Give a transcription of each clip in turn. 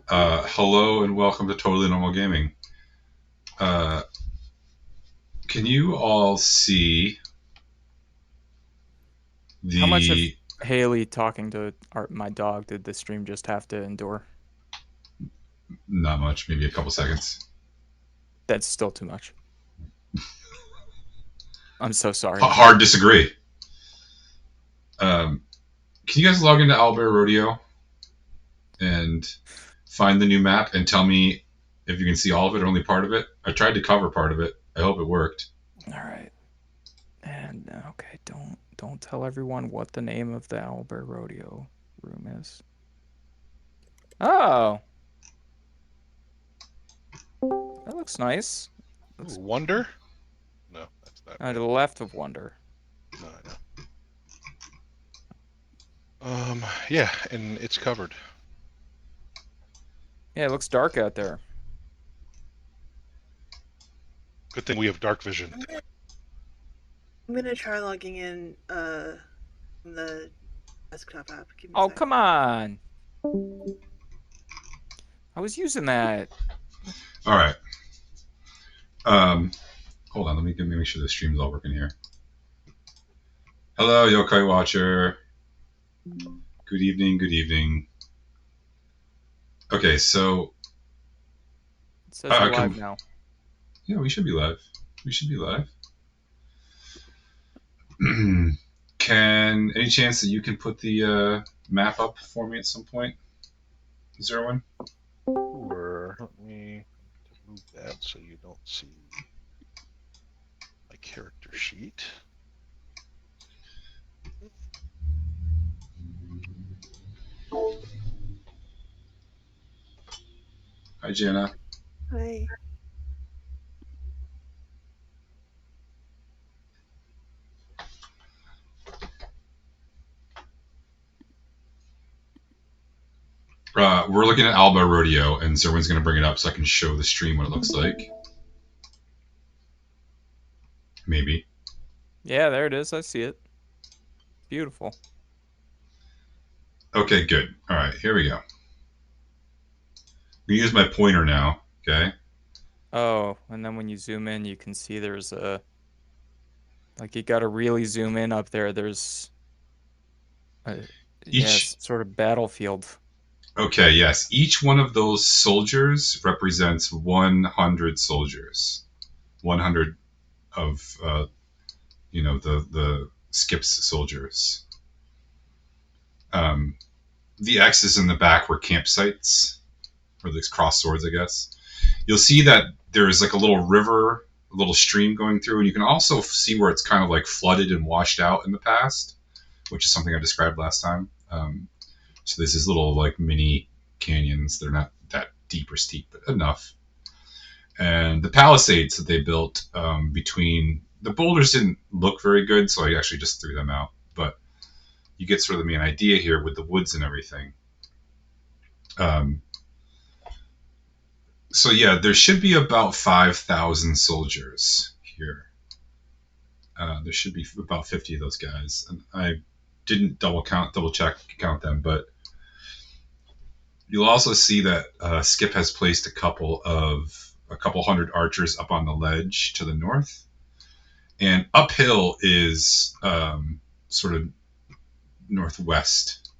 Hello and welcome to Totally Normal Gaming. Uh, can you all see How much of the? Haley talking to my dog did the stream just have to endure? Not much, maybe a couple seconds. That's still too much. I'm so sorry. Hard disagree. Um, can you guys log into Owlbear Rodeo and find the new map and tell me if you can see all of it or only part of it? I tried to cover part of it. I hope it worked. All right. And okay, don't tell everyone what the name of the Owlbear Rodeo room is. Oh, that looks nice. Ooh, Looks Wonder? No, that's not to right. the left of Wonder. No, I know. Yeah, and it's covered. Yeah, it looks dark out there. Good thing we have dark vision. I'm gonna try logging in from the desktop app. Give me a Oh, sec. come on. I was using that. All right. Um, hold on. Let me make sure the stream's all working here. Hello, Yokai Watcher. Good evening. Good evening. Okay, so It says we're live can now. yeah, we should be live. We should be live. Can any chance that you can put the map up for me at some point, Zerwin? Sure. Let me move that so you don't see my character sheet. Hi, Jana. Hi. We're looking at Alba Rodeo, and Zerwin's going to bring it up so I can show the stream what it looks like. Maybe. Yeah, there it is. I see it. Beautiful. Okay, good. All right, here we go. We use my pointer now. Okay. Oh, and then when you zoom in, you can see there's a like you got to really zoom in up there. There's a Each. some sort of battlefield. Okay. Yes. Each one of those soldiers represents 100 soldiers. 100 of the Skip's soldiers. Um, the X's in the back were campsites, or these cross swords, I guess. You'll see that there's like a little river, a little stream going through, and you can also see where it's kind of like flooded and washed out in the past, which is something I described last time. So there's these little like mini canyons. They're not that deep or steep, but enough. And the palisades that they built between the boulders didn't look very good, so I actually just threw them out. But you get sort of the main idea here with the woods and everything. Um, so yeah, there should be about 5,000 soldiers here. There should be about 50 of those guys, and I didn't double check count them, but you'll also see that Skip has placed a couple hundred archers up on the ledge to the north, and uphill is sort of northwest.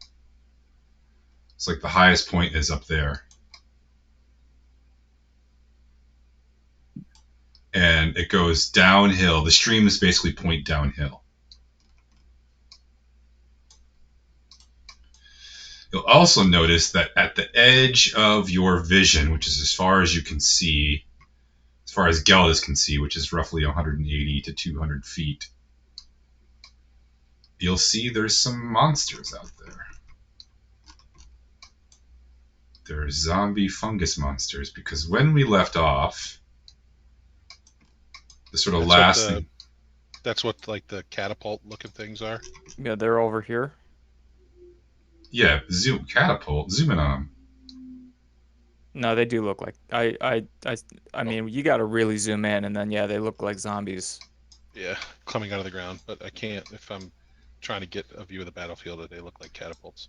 It's like the highest point is up there, and it goes downhill. The streams basically point downhill. You'll also notice that at the edge of your vision, which is as far as you can see, as far as Geldas can see, which is roughly 180 to 200 feet, you'll see there's some monsters out there. They're zombie fungus monsters, because when we left off, the sort of That's what last the thing. that's what like the catapult looking things are. Yeah, they're over here. Yeah, zoom in on them. No, they do look like I Oh, mean, you got to really zoom in, and then yeah, they look like zombies. yeah, coming out of the ground, but I can't if I'm trying to get a view of the battlefield. They look like catapults.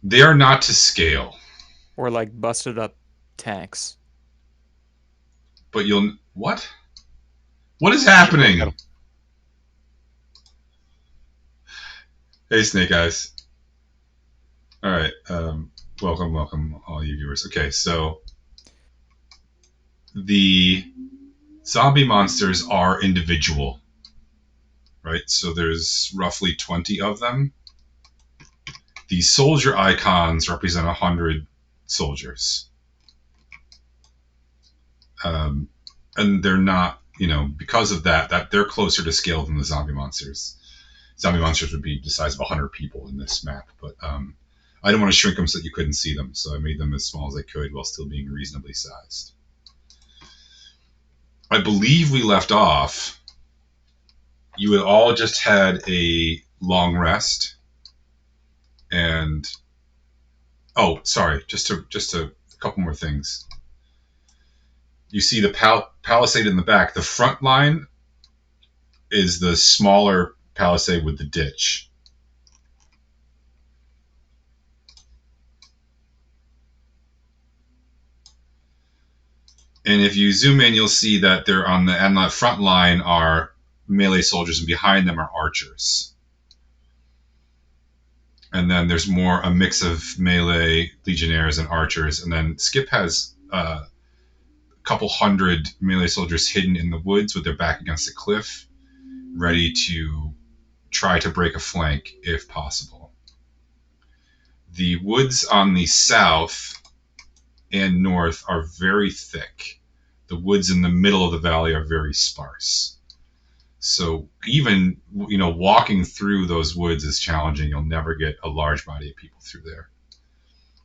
They are not to scale, Or like busted up tanks. but you'll... What? What is Look happening? at 'em. Hey, Snake Eyes. All right. Welcome, all you viewers. Okay, so the zombie monsters are individual, right? So there's roughly 20 of them. The soldier icons represent 100 soldiers. And they're not, because of that they're closer to scale than the zombie monsters. Zombie monsters would be the size of 100 people in this map, but I didn't want to shrink them so that you couldn't see them, so I made them as small as I could while still being reasonably sized. I believe we left off. You had all just had a long rest, and sorry, just a couple more things. You see the palisade in the back. The front line is the smaller palisade with the ditch. And if you zoom in, you'll see that they're on the front line are melee soldiers, and behind them are archers. And then there's a mix of melee legionnaires and archers. And then Skip has a couple hundred melee soldiers hidden in the woods with their back against a cliff, ready to try to break a flank if possible. The woods on the south and north are very thick. The woods in the middle of the valley are very sparse. So even, walking through those woods is challenging. You'll never get a large body of people through there.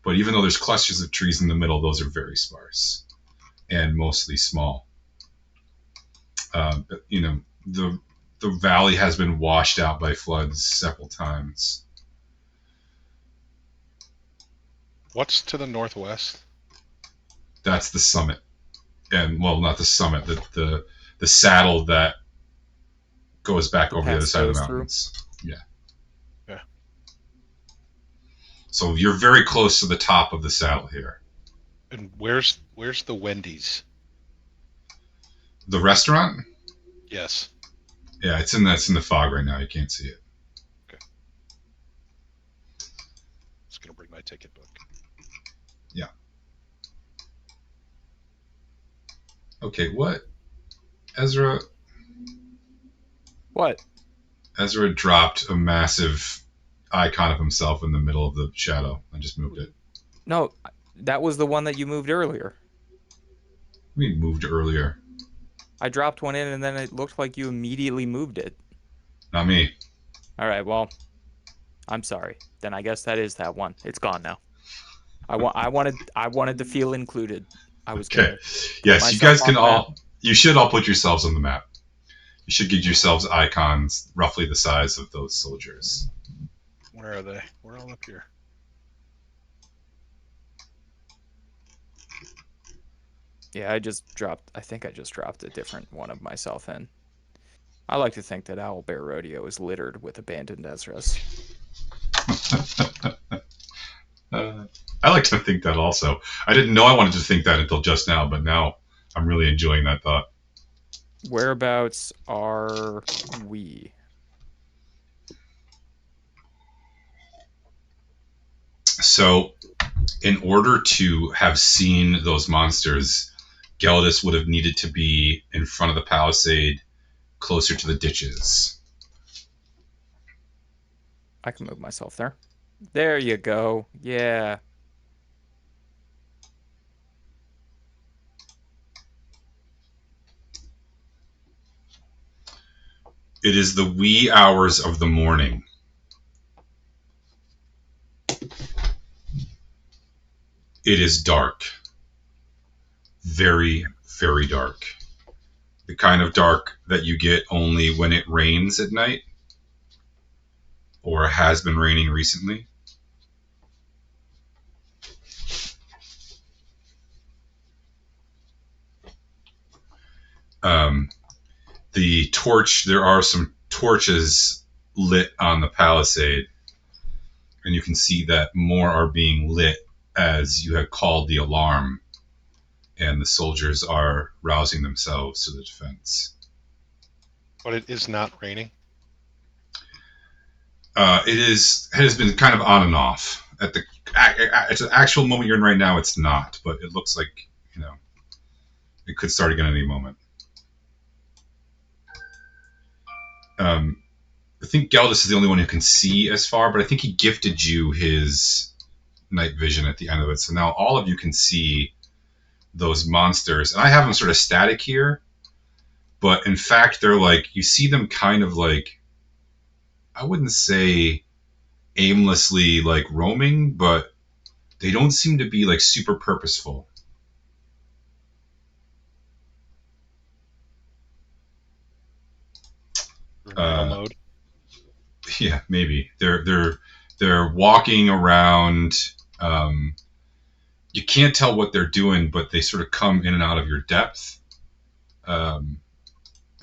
But even though there's clusters of trees in the middle, those are very sparse and mostly small. The valley has been washed out by floods several times. What's to the northwest? That's the summit. And, well, not the summit, the saddle that goes back over the other side of the mountains. Yeah. So you're very close to the top of the saddle here. And where's the Wendy's? The restaurant? Yes. Yeah, it's in the fog right now. You can't see it. Okay. Just gonna bring my ticket book. Yeah. Okay, what? Ezra What? Ezra dropped a massive icon of himself in the middle of the shadow. I just moved it. No, that was the one that you moved earlier. We moved earlier. I dropped one in and then it looked like you immediately moved it. Not me. All right, well, I'm sorry. Then I guess that is that one. It's gone now. I wanted to feel included. I was okay. Yes, you guys can all. You should all put yourselves on the map. You should give yourselves icons roughly the size of those soldiers. Where are they? We're all up here. Yeah, I think I just dropped a different one of myself in. I like to think that Owlbear Rodeo is littered with abandoned Ezras. I like to think that also. I didn't know I wanted to think that until just now, but now I'm really enjoying that thought. Whereabouts are we? So, in order to have seen those monsters, Geldis would have needed to be in front of the palisade, closer to the ditches. I can move myself there. There you go. Yeah. It is the wee hours of the morning. It is dark. Very, very dark. The kind of dark that you get only when it rains at night, or has been raining recently. There are some torches lit on the palisade, and you can see that more are being lit as you had called the alarm, and the soldiers are rousing themselves to the defense. But it is not raining. It has been kind of on and off. At the actual moment you're in right now, it's not, but it looks like it could start again at any moment. I think Galdus is the only one who can see as far, but I think he gifted you his night vision at the end of it, so now all of you can see those monsters, and I have them sort of static here, but in fact they're like, you see them kind of like, I wouldn't say aimlessly like roaming, but they don't seem to be like super purposeful. Battle mode. Yeah, maybe they're walking around. You can't tell what they're doing, but they sort of come in and out of your depth, in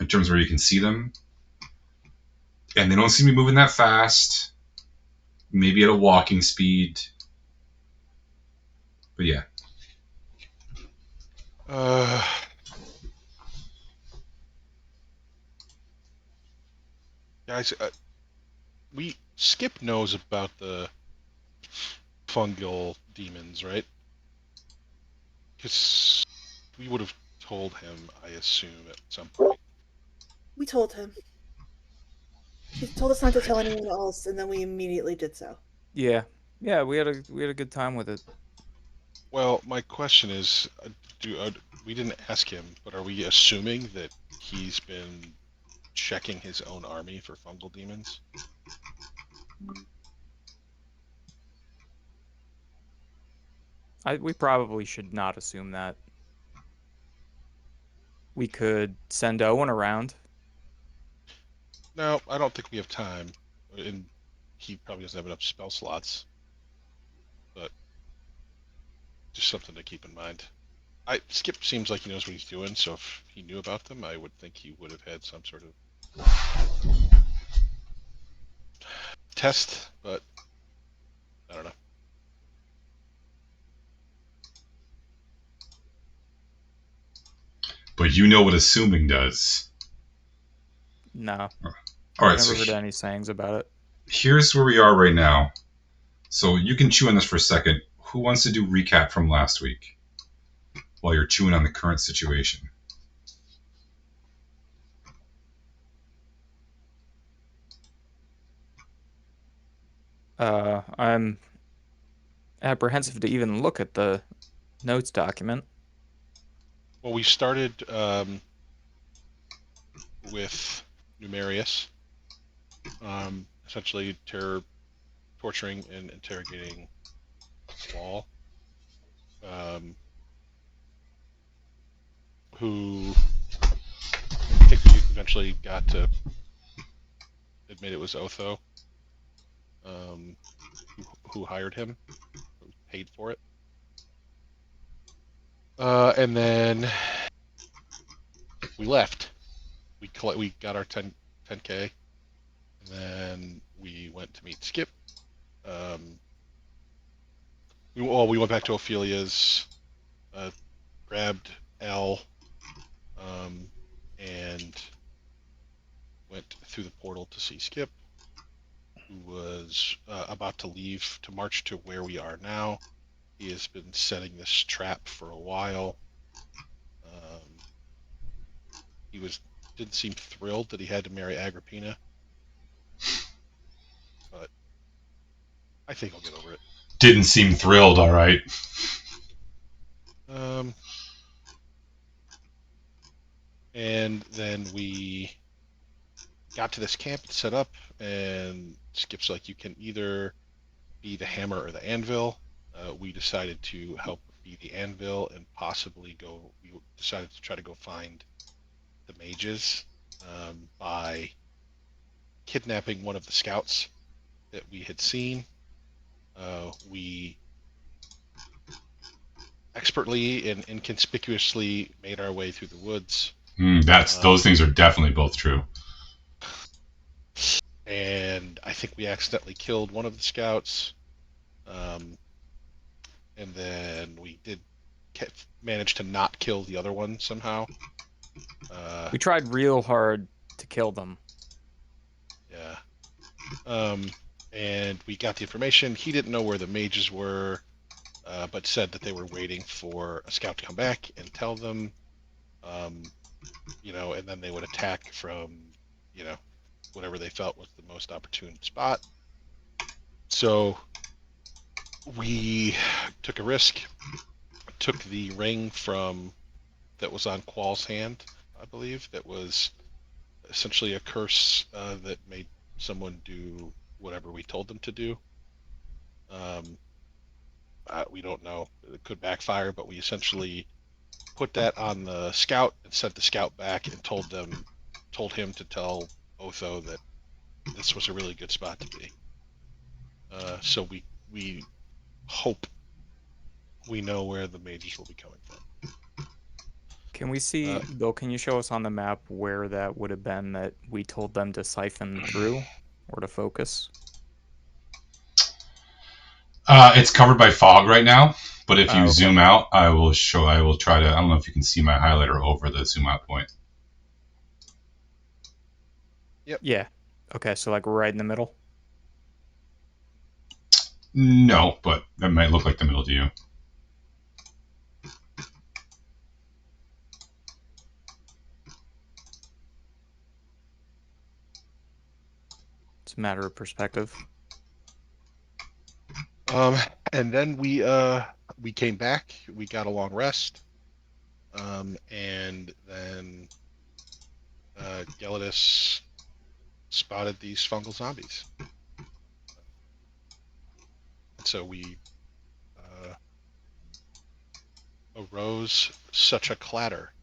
terms of where you can see them, and they don't seem to be moving that fast. Maybe at a walking speed, but yeah. Guys, Skip knows about the fungal demons, right? Because we would have told him, I assume, at some point. We told him. He told us not to tell anyone else, and then we immediately did so. Yeah, we had a good time with it. Well, my question is, we didn't ask him, but are we assuming that he's been checking his own army for fungal demons? We probably should not assume that. We could send Owen around. No, I don't think we have time, and he probably doesn't have enough spell slots. But just something to keep in mind. Skip seems like he knows what he's doing, so if he knew about them, I would think he would have had some sort of test, but I don't know. But you know what assuming does. No. All right, I've so never heard any sayings about it. here's where we are right now. So you can chew on this for a second. Who wants to do recap from last week while you're chewing on the current situation? I'm apprehensive to even look at the notes document. Well, we started with Numerius, essentially torturing and interrogating Wall, who I think we eventually got to admit it was Otho, who hired him, who paid for it. And then we left. We got our 10K, and then we went to meet Skip. We went back to Ophelia's, grabbed Al, and went through the portal to see Skip, who was about to leave to march to where we are now. He has been setting this trap for a while. He didn't seem thrilled that he had to marry Agrippina, but I think I'll get over it. Didn't seem thrilled, all right. And then we got to this camp and set up, and Skip's like, you can either be the hammer or the anvil. We decided to help be the anvil and possibly we decided to try to go find the mages by kidnapping one of the scouts that we had seen. We expertly and inconspicuously made our way through the woods. Those things are definitely both true. And I think we accidentally killed one of the scouts. And then we did manage to not kill the other one somehow. We tried real hard to kill them. Yeah. And we got the information. He didn't know where the mages were, but said that they were waiting for a scout to come back and tell them, and then they would attack from, whatever they felt was the most opportune spot. So we took a risk, took the ring that was on Qual's hand, I believe, that was essentially a curse that made someone do whatever we told them to do. We don't know. It could backfire, but we essentially put that on the scout and sent the scout back and told him to tell Otho that this was a really good spot to be. So we hope we know where the mages will be coming from. Can we see, Bill, can you show us on the map where that would have been that we told them to siphon through or to focus? It's covered by fog right now, but if you okay. zoom out, I will try to, I don't know if you can see my highlighter over the zoom out point. Yep. Yeah. Okay, so like right in the middle? No, but that might look like the middle to you. It's a matter of perspective. And then we came back. We got a long rest. And then Gelidus spotted these fungal zombies. And so we arose such a clatter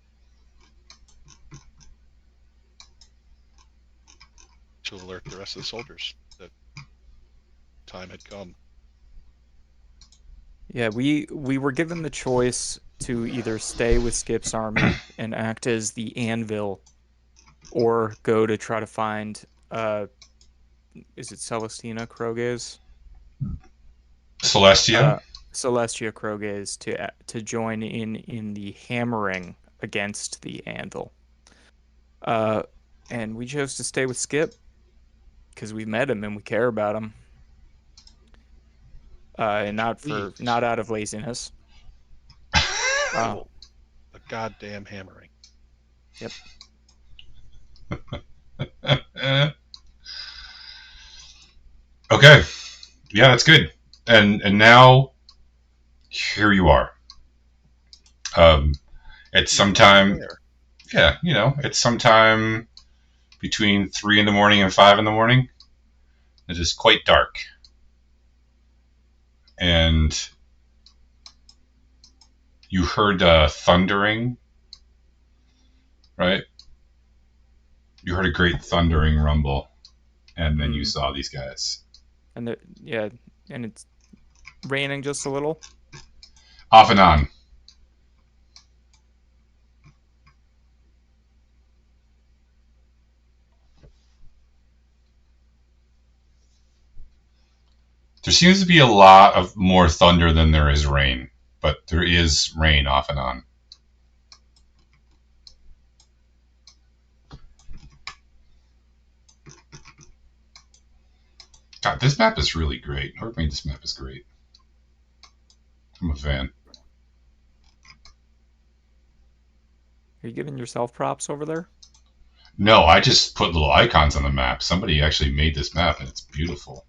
to alert the rest of the soldiers that time had come. Yeah, we were given the choice to either stay with Skip's army and act as the anvil, or go to try to find is it Celestina Kroges? Celestia? Celestia Kroges to join in the hammering against the anvil. And we chose to stay with Skip because we met him and we care about him. And not out of laziness. The goddamn hammering. Yep. Okay. Yeah, that's good. And now here you are. It's sometime. Yeah, it's sometime between 3 in the morning and 5 in the morning. It is quite dark. And you heard thundering, right? You heard a great thundering rumble, and then you saw these guys. And and it's raining just a little. Off and on. There seems to be a lot of more thunder than there is rain, but there is rain off and on. God, this map is really great. Whoever made this map is great. I'm a fan. Are you giving yourself props over there? No, I just put little icons on the map. Somebody actually made this map, and it's beautiful.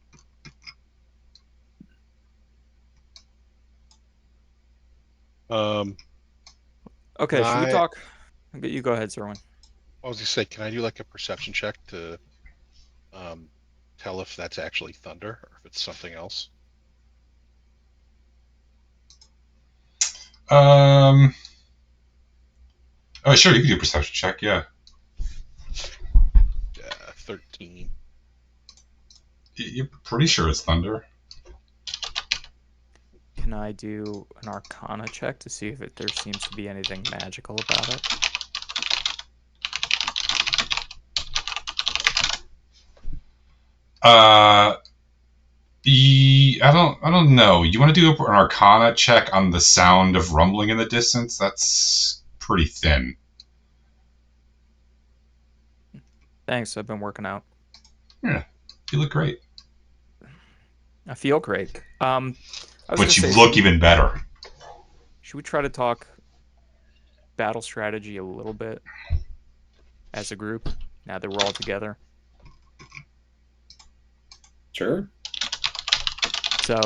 Okay, should we talk? You go ahead, Serwin. I was going to say, can I do like a perception check to tell if that's actually thunder or if it's something else? Oh, sure, you can do a perception check, yeah. 13. You're pretty sure it's thunder. Can I do an Arcana check to see if there seems to be anything magical about it? I don't know. You want to do an Arcana check on the sound of rumbling in the distance? That's pretty thin. Thanks. I've been working out. Yeah, you look great, I feel great. I was but gonna you say, look even better. should we try to talk battle strategy a little bit as a group now that we're all together? Sure. So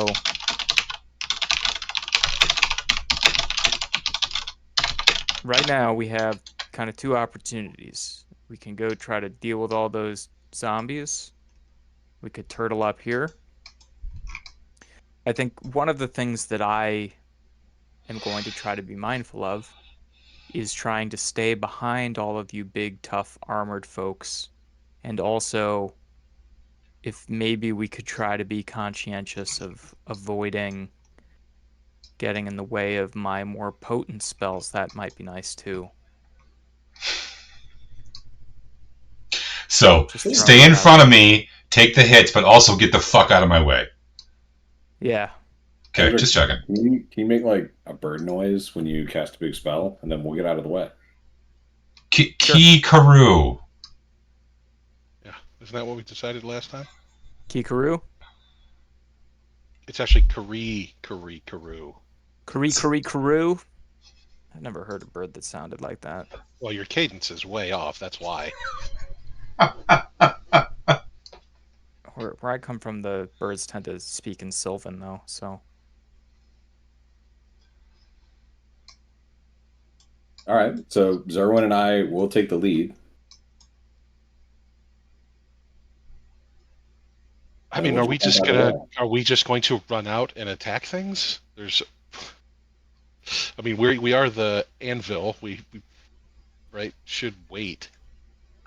right now we have kind of two opportunities. We can go try to deal with all those zombies. We could turtle up here. I think one of the things that I am going to try to be mindful of is trying to stay behind all of you big, tough, armored folks. And also, if maybe we could try to be conscientious of avoiding getting in the way of my more potent spells, that might be nice too. So Just throwing stay in that out front of there. me, take the hits, but also get the fuck out of my way. Yeah. Okay, Hendrik, just checking. Can you make like a bird noise when you cast a big spell, and then we'll get out of the way? Ki Karu. Yeah, isn't that what we decided last time? Kikaru? It's actually Kari Karu. Kari. I've never heard a bird that sounded like that. Well, your cadence is way off. That's why. Where I come from, the birds tend to speak in Sylvan, though, so. All right. So Zerwin and I will take the lead. I mean, are we just Out of the gonna? way. Are we just going to run out and attack things? There's. I mean, we are the anvil. We right should wait.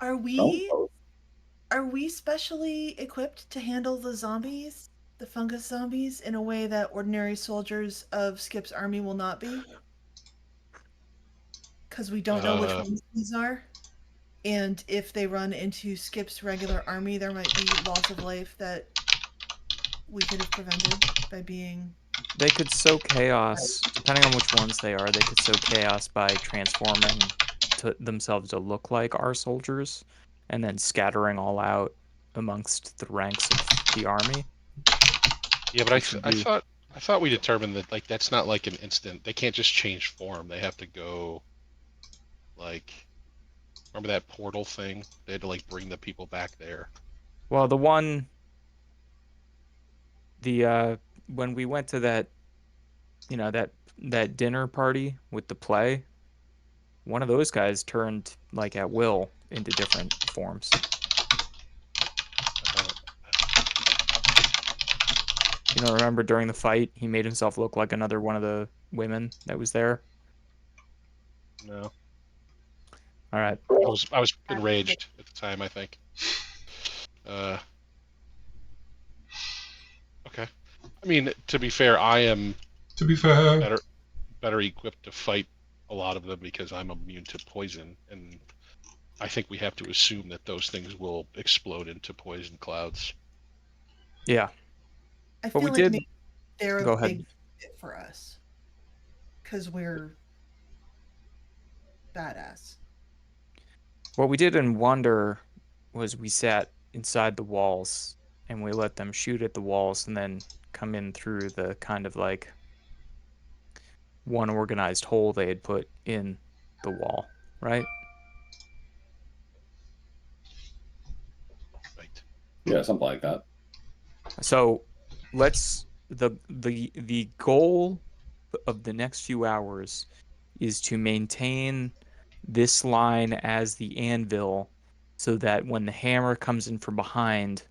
Are we specially equipped to handle the zombies, the fungus zombies, in a way that ordinary soldiers of Skip's army will not be? Because we don't know which ones these are. And if they run into Skip's regular army, there might be loss of life that we could have prevented by being. They could sow chaos, depending on which ones they are, they could sow chaos by transforming themselves to look like our soldiers and then scattering all out amongst the ranks of the army. Yeah, but Which would be- I thought we determined that like that's not like an instant. They can't just change form. They have to go like remember that portal thing? They had to like bring the people back there. Well, when we went to that, that dinner party with the play, one of those guys turned like at will into different forms. You know, remember during the fight, he made himself look like another one of the women that was there? No, All right. I was enraged at the time. I think. Okay. I mean, to be fair, I am To be fair. better equipped to fight a lot of them because I'm immune to poison, and I think we have to assume that those things will explode into poison clouds. Yeah. I But feel we like did. maybe they're Go a ahead. big fit for us. Because we're badass. What we did in Wonder was we sat inside the walls and we let them shoot at the walls and then come in through the kind of like one organized hole they had put in the wall, right? Right. Yeah, something like that. So let's the goal of the next few hours is to maintain this line as the anvil so that when the hammer comes in from behind,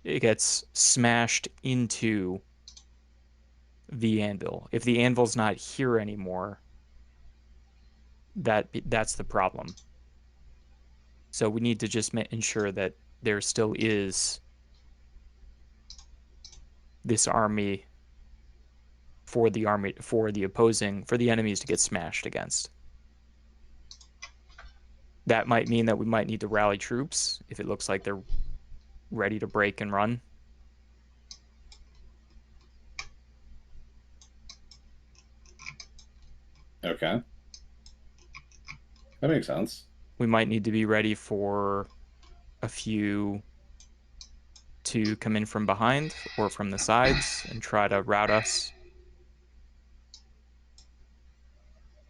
it gets smashed into the anvil. If the anvil's not here anymore, that's the problem. So we need to just ensure that there still is this army for the enemies to get smashed against. That might mean that we might need to rally troops if it looks like they're ready to break and run. Okay. That makes sense. We might need to be ready for a few to come in from behind or from the sides and try to rout us.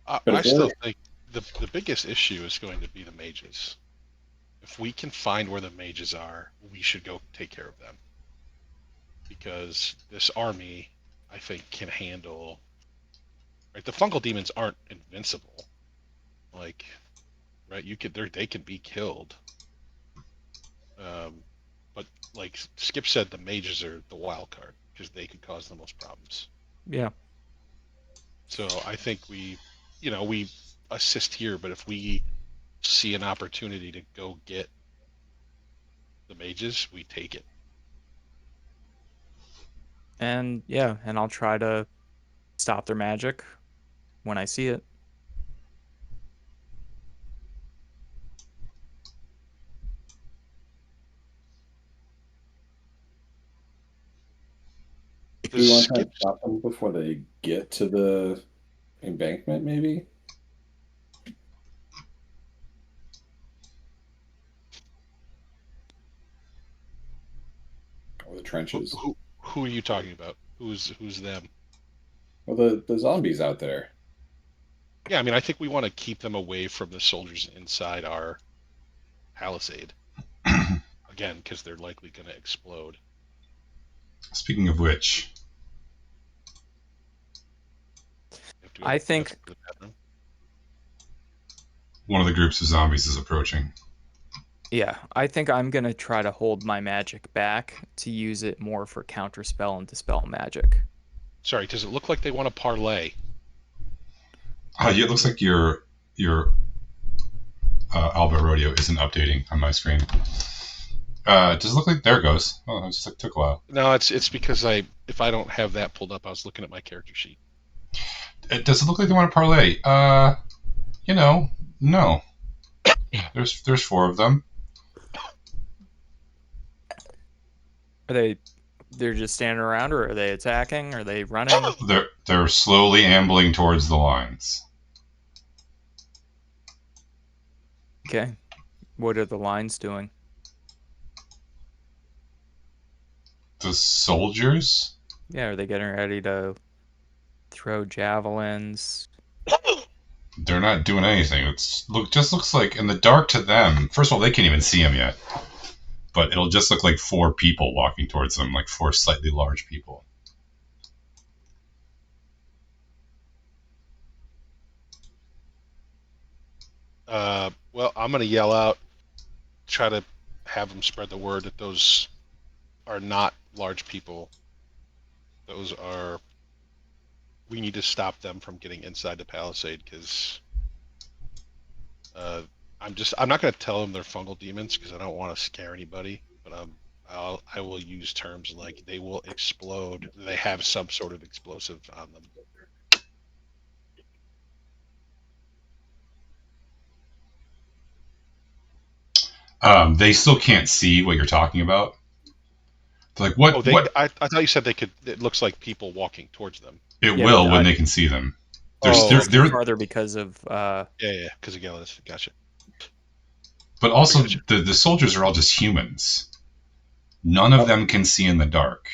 But I if we're still think the biggest issue is going to be the mages. If we can find where the mages are, we should go take care of them. Because this army, I think, can handle. Right, the fungal demons aren't invincible. Like, right, they can be killed. But like Skip said, the mages are the wild card because they could cause the most problems. Yeah. So I think we assist here, but if we see an opportunity to go get the mages, we take it. And yeah, and I'll try to stop their magic when I see it. Do we Does want to try Skip? and stop them before they get to the embankment, maybe? Or the trenches? Who are you talking about? Who's them? Well, the zombies out there. Yeah, I mean, I think we want to keep them away from the soldiers inside our palisade. Again, because they're likely going to explode. Speaking of which, I think one of the groups of zombies is approaching. Yeah, I think I'm going to try to hold my magic back to use it more for counterspell and dispel magic. Sorry, does it look like they want to parlay? Yeah, it looks like your Alba Rodeo isn't updating on my screen. Does it look like there it goes? Oh, it just took a while. No, it's because if I don't have that pulled up, I was looking at my character sheet. Does it look like they want to parlay? No. There's 4 of them. Are they're just standing around, or are they attacking? Are they running? They're slowly ambling towards the lines. Okay. What are the lines doing? The soldiers? Yeah, are they getting ready to throw javelins? They're not doing anything. Just looks like in the dark to them. First of all, they can't even see them yet. But it'll just look like 4 people walking towards them, like 4 slightly large people. Well, I'm going to yell out, try to have them spread the word that those are not large people. Those are. We need to stop them from getting inside the palisade because I'm not going to tell them they're fungal demons because I don't want to scare anybody. But I will use terms like they will explode. They have some sort of explosive on them. They still can't see what you're talking about. They're like, what? Oh, What? I thought you said they could. It looks like people walking towards them. It Yeah, will but when they can see them. Oh, They're, they're they're, farther because of Yeah, because again, gotcha. but also, Gotcha. the soldiers are all just humans. None of them can see in the dark.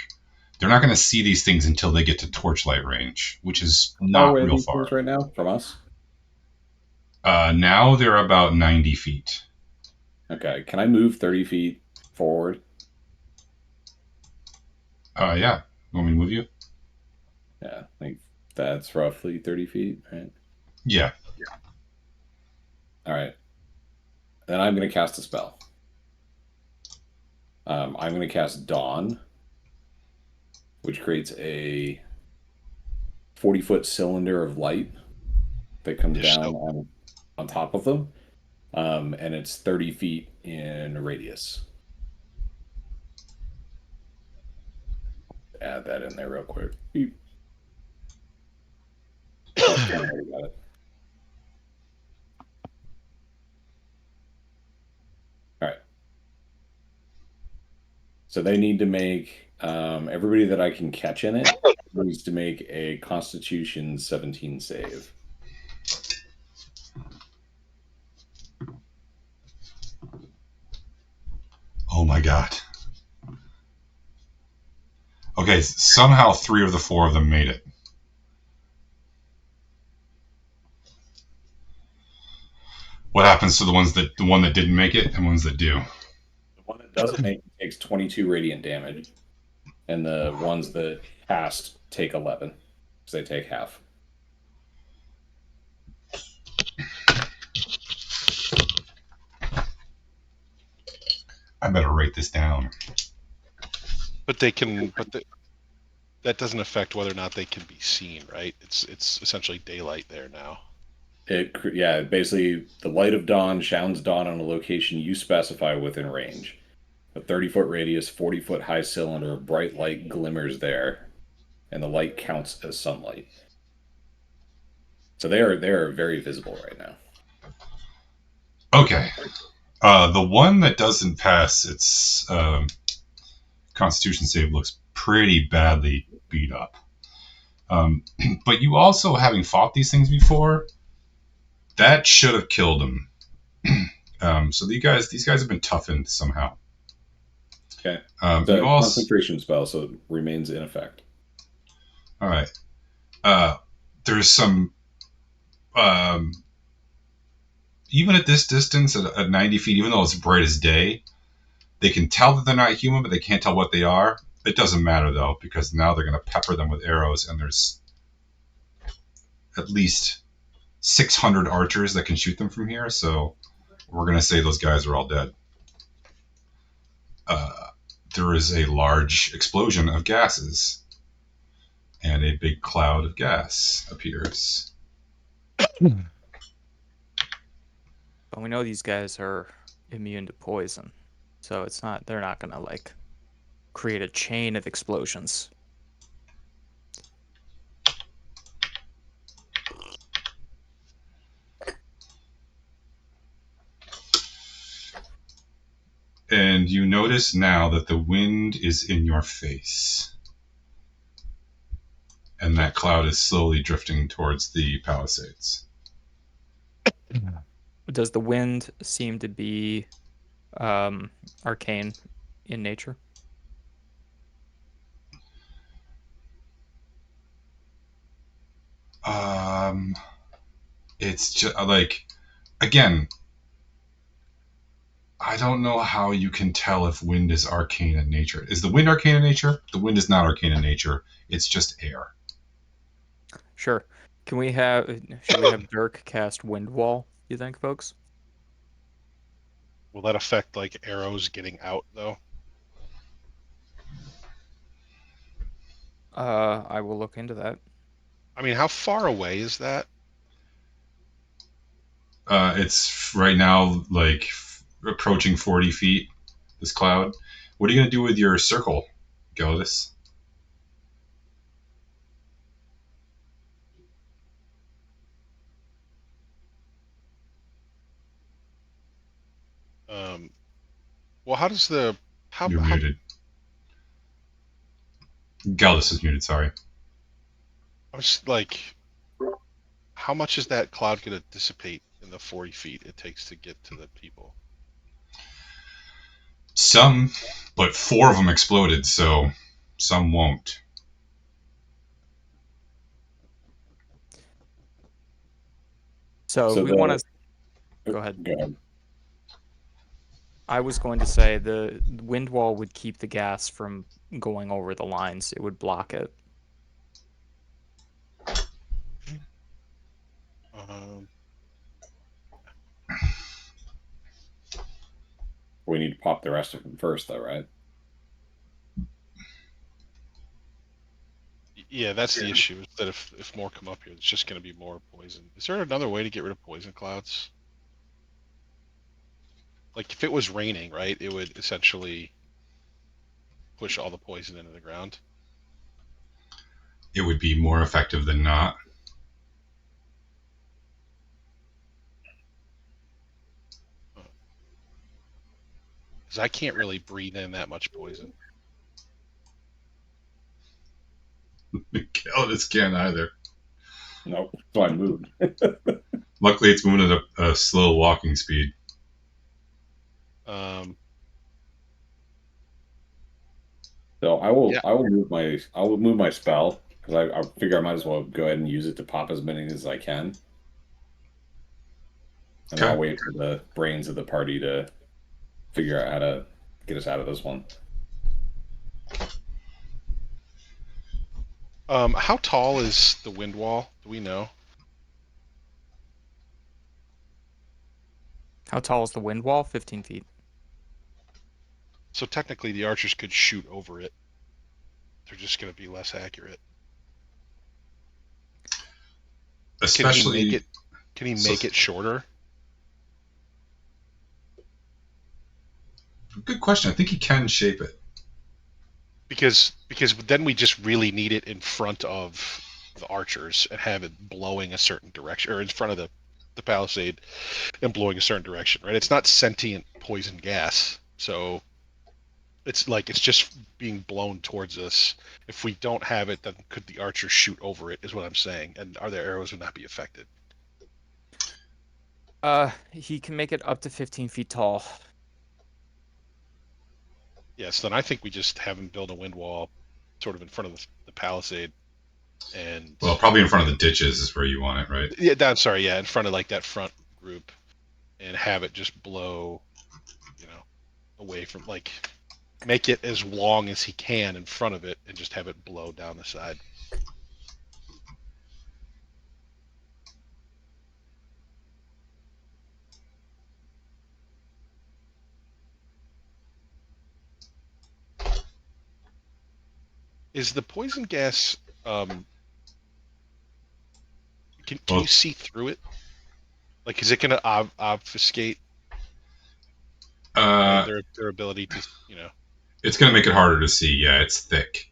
They're not going to see these things until they get to torchlight range, which is How far not away are real these far. things right now from us? Now they're about 90 feet. Okay, can I move 30 feet forward? Yeah. Want me to move you? Yeah, I think that's roughly 30 feet, right? Yeah. All right. Then I'm going to cast a spell. I'm going to cast Dawn, which creates a 40-foot cylinder of light that comes down on top of them. And it's 30 feet in radius. Add that in there real quick. Beep. Oh, I already got it. All right. So they need to make everybody that I can catch in it needs to make a Constitution 17 save. Oh my god. Okay, somehow 3 of the 4 of them made it. What happens to the one that didn't make it and ones that do? The one that doesn't make it takes 22 radiant damage, and the ones that passed take 11, because they take half. I better write this down. But they can. That doesn't affect whether or not they can be seen, right? It's essentially daylight there now. Basically, the light of dawn shines dawn on a location you specify within range. A 30-foot radius, 40-foot high cylinder of bright light glimmers there, and the light counts as sunlight. So they are very visible right now. Okay. The one that doesn't pass its Constitution save looks pretty badly beat up. But you also, having fought these things before, that should have killed him. So these guys have been toughened somehow. Okay. It's a concentration spell, so it remains in effect. All right. There's some. Even at this distance, at 90 feet, even though it's bright as day, they can tell that they're not human, but they can't tell what they are. It doesn't matter, though, because now they're going to pepper them with arrows, and there's at least 600 archers that can shoot them from here, so we're going to say those guys are all dead. There is a large explosion of gases, and a big cloud of gas appears. But we know these guys are immune to poison, so they're not gonna like create a chain of explosions. And you notice now that the wind is in your face. And that cloud is slowly drifting towards the palisades. Does the wind seem to be arcane in nature? It's just like, again, I don't know how you can tell if wind is arcane in nature. Is the wind arcane in nature? The wind is not arcane in nature. It's just air. Sure. Should we have Dirk cast Wind Wall, you think, folks? Will that affect like arrows getting out though? I will look into that. I mean, how far away is that? It's right now like approaching 40 feet, this cloud. What are you going to do with your circle, Geldis? Well, how does the You're muted. Geldis is muted, sorry. I was like, how much is that cloud going to dissipate in the 40 feet it takes to get to the people? Some, but 4 of them exploded, so some won't. So if we want to go ahead. Go ahead. I was going to say the wind wall would keep the gas from going over the lines. It would block it. We need to pop the rest of them first, though, right? Yeah, that's the issue. Is that if more come up here, it's just going to be more poison. Is there another way to get rid of poison clouds? Like if it was raining, right, it would essentially push all the poison into the ground. It would be more effective than not. Because I can't really breathe in that much poison. This can't either. Nope. So I moved. Luckily, it's moving at a slow walking speed. So I will Yeah. I will move my spell because I figure I might as well go ahead and use it to pop as many as I can. And Okay. I'll wait for the brains of the party to figure out how to get us out of this one. How tall is the wind wall? Do we know? How tall is the wind wall? 15 feet. So technically, the archers could shoot over it. They're just going to be less accurate. Especially. Can he make it shorter? Good question. I think he can shape it. Because then we just really need it in front of the archers and have it blowing a certain direction, or in front of the palisade and blowing a certain direction, right? It's not sentient poison gas, so it's just being blown towards us. If we don't have it, then could the archers shoot over it? Is what I'm saying, and are their arrows would not be affected? He can make it up to 15 feet tall. Yes, then I think we just have him build a wind wall, sort of in front of the palisade, and Well, probably in front of the ditches is where you want it, right? yeah, I'm sorry, yeah, in front of like that front group, and have it just blow, away from make it as long as he can in front of it, and just have it blow down the side. Is the poison gas? Can Well, you see through it? Like, is it going to obfuscate their ability to, it's going to make it harder to see. Yeah, it's thick.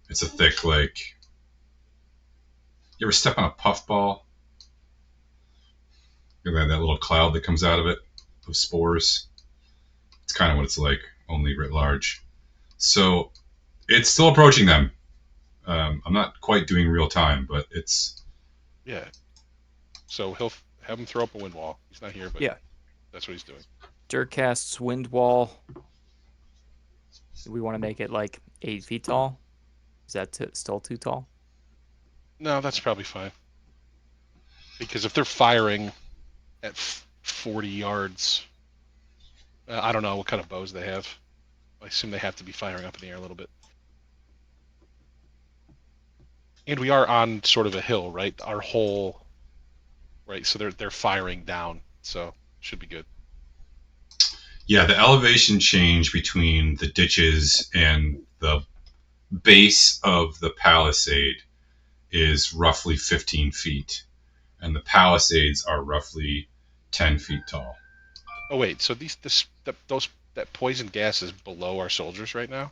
It's a thick, like. You ever step on a puffball? You have that little cloud that comes out of it of spores. It's kind of what it's like, only writ large. So it's still approaching them. I'm not quite doing real time, but it's. Yeah. So he'll have him throw up a wind wall. He's not here, but Yeah. that's what he's doing. Dirk casts wind wall. We want to make it like 8 feet tall. Is that still too tall? No, that's probably fine. Because if they're firing at 40 yards, I don't know what kind of bows they have. I assume they have to be firing up in the air a little bit. And we are on sort of a hill, right? Right, so they're firing down, so should be good. Yeah, the elevation change between the ditches and the base of the palisade is roughly 15 feet, and the palisades are roughly 10 feet tall. Oh wait, so that poison gas is below our soldiers right now?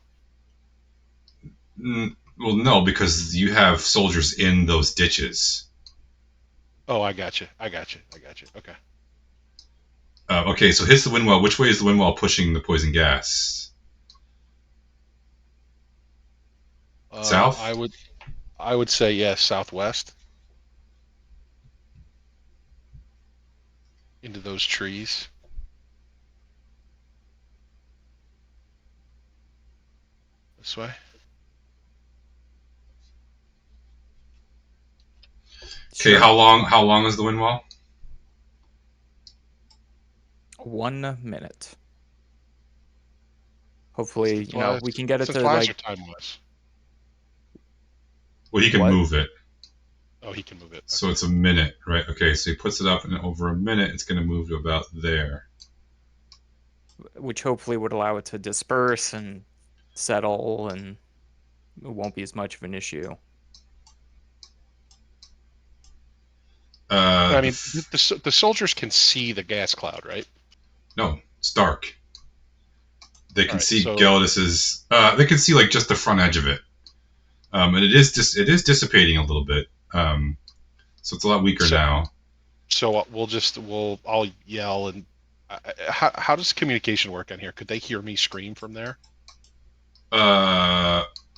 Well, no, because you have soldiers in those ditches. Oh, I got you. Okay. Okay, so hits the wind wall. Which way is the wind wall pushing the poison gas? South? I would say yes, southwest. Into those trees. This way. Okay, Sure. how long is the wind wall? 1 minute. Hopefully, we can get it to flies like. or time wise? Well, he can What? move it. Oh, he can move it. Okay. So it's a minute, right? Okay, so he puts it up, and over a minute, it's going to move to about there. Which hopefully would allow it to disperse and settle, and it won't be as much of an issue. I mean, the soldiers can see the gas cloud, right? No, it's dark. They can see so, Gelidus's. They can see like just the front edge of it, and it is dissipating a little bit. So it's a lot weaker now. So I'll yell and how does communication work on here? Could they hear me scream from there?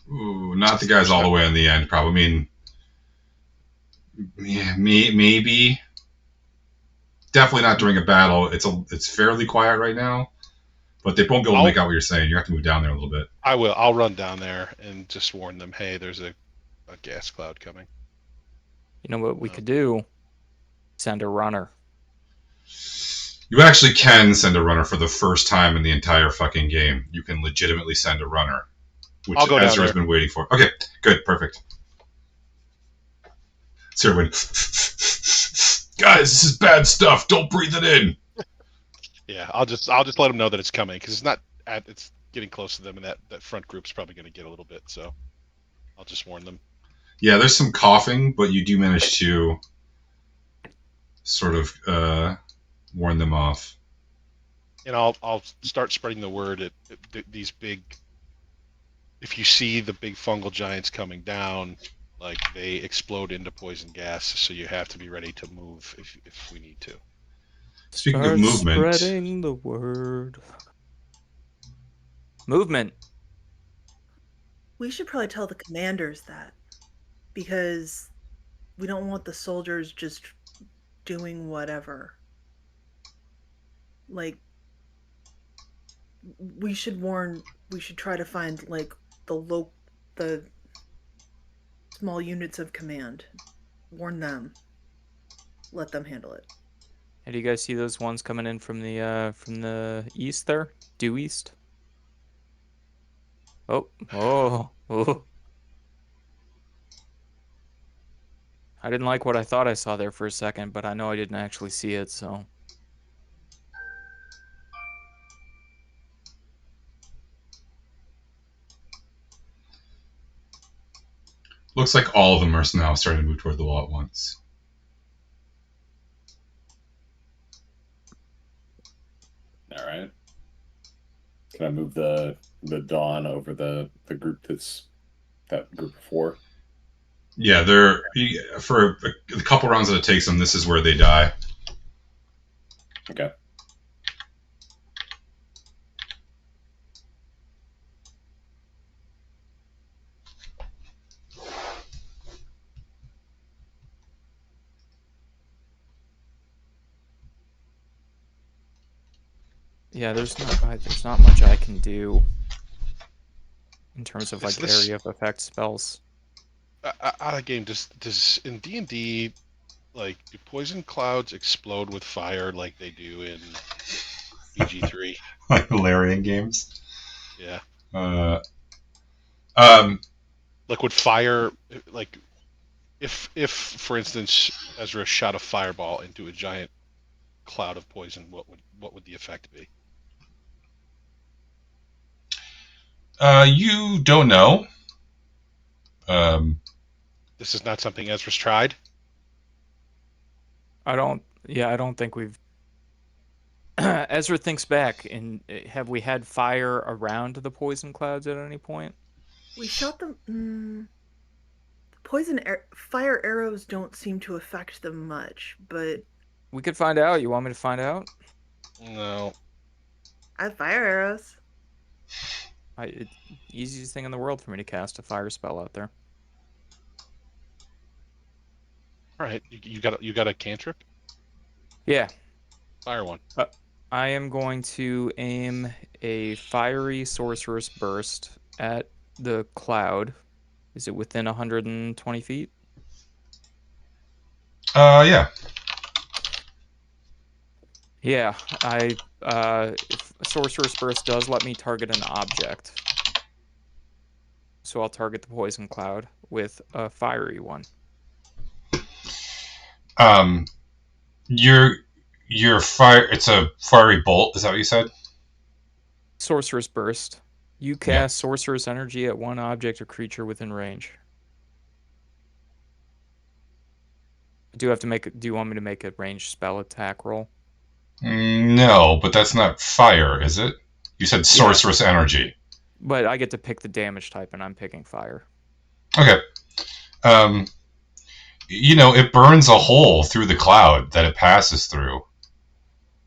Ooh, not the guys all the way in the end, probably. I mean, yeah, maybe. Definitely not during a battle. It's fairly quiet right now, but they won't be able to make out what you're saying. You have to move down there a little bit. I will. I'll run down there and just warn them, hey, there's a gas cloud coming. You know what we could do? Send a runner. You actually can send a runner for the first time in the entire fucking game. You can legitimately send a runner, which I'll go down Ezra's there. been waiting for. Okay, good, perfect. Sarah went, guys, this is bad stuff. Don't breathe it in. Yeah, I'll just let them know that it's coming because it's getting close to them, and that front group's probably going to get a little bit. So I'll just warn them. Yeah, there's some coughing, but you do manage to sort of warn them off. And I'll start spreading the word at these big. If you see the big fungal giants coming down, like they explode into poison gas, so you have to be ready to move if we need to. Speaking Start of movement, spreading the word. Movement. We should probably tell the commanders that, because we don't want the soldiers just doing whatever. Like, we should try to find like the small units of command. Warn them. Let them handle it. Hey, do you guys see those ones coming in from the east there? Due east? Oh. I didn't like what I thought I saw there for a second, but I know I didn't actually see it, so. looks like all of them are now starting to move toward the wall at once. All right. Can I move the Dawn over the group that group of 4? Yeah, they're for a couple rounds that it takes them. This is where they die. Okay. Yeah, there's not much I can do in terms of like area of effect spells. Out of game, does in D&D, like, do poison clouds explode with fire like they do in BG3? Like Valerian games. Yeah. Like would fire, like, if for instance Ezra shot a fireball into a giant cloud of poison, what would the effect be? You don't know. This is not something Ezra's tried. I don't think we've. Ezra thinks back, and have we had fire around the poison clouds at any point? We shot them. Fire arrows don't seem to affect them much, but We could find out. You want me to find out? No. I have fire arrows. It's easiest thing in the world for me to cast a fire spell out there. All right, you got a cantrip? Yeah. Fire one. I am going to aim a fiery sorcerer's burst at the cloud. Is it within 120 feet? Yeah. Yeah, if sorcerer's burst does let me target an object. So I'll target the poison cloud with a fiery one. Your fire. It's a fiery bolt. Is that what you said? Sorcerer's burst. You cast sorcerer's energy at one object or creature within range. Do you want me to make a ranged spell attack roll? No, but that's not fire, is it? You said sorceress energy. But I get to pick the damage type, and I'm picking fire. Okay. It burns a hole through the cloud that it passes through,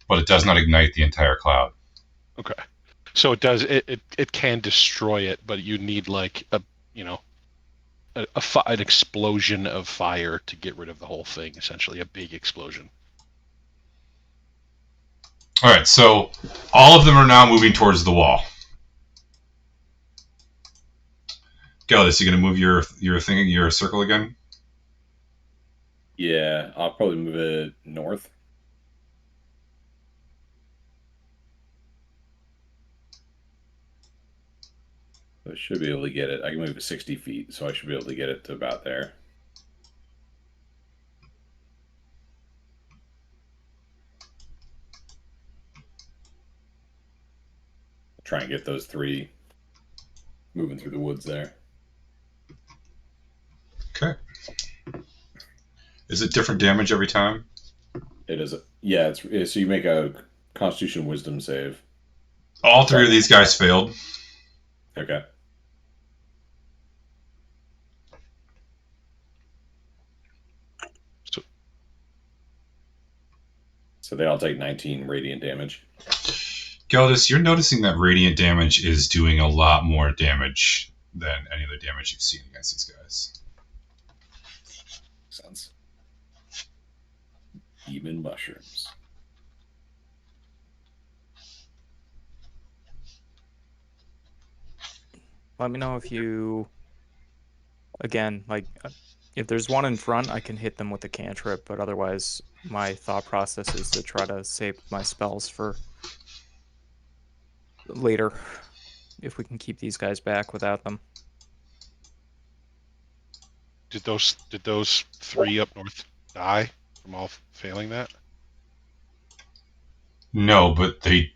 but it does not ignite the entire cloud. Okay. So it does. It can destroy it, but you need like an explosion of fire to get rid of the whole thing. Essentially, a big explosion. All right, so all of them are now moving towards the wall. Geldis, you gonna move your circle again? Yeah, I'll probably move it north. I should be able to get it. I can move it 60 feet, so I should be able to get it to about there. Try and get those 3 moving through the woods there. Okay. Is it different damage every time? It is. Yeah, it's so you make a Constitution Wisdom save. All 3 of these guys failed. Okay. So they all take 19 radiant damage. Geldis, you're noticing that radiant damage is doing a lot more damage than any other damage you've seen against these guys. Makes sense. Demon mushrooms. Let me know if you, again, like, if there's one in front, I can hit them with a cantrip, but otherwise, my thought process is to try to save my spells for later, if we can keep these guys back without them. Did those 3 up north die from all failing that? No, but they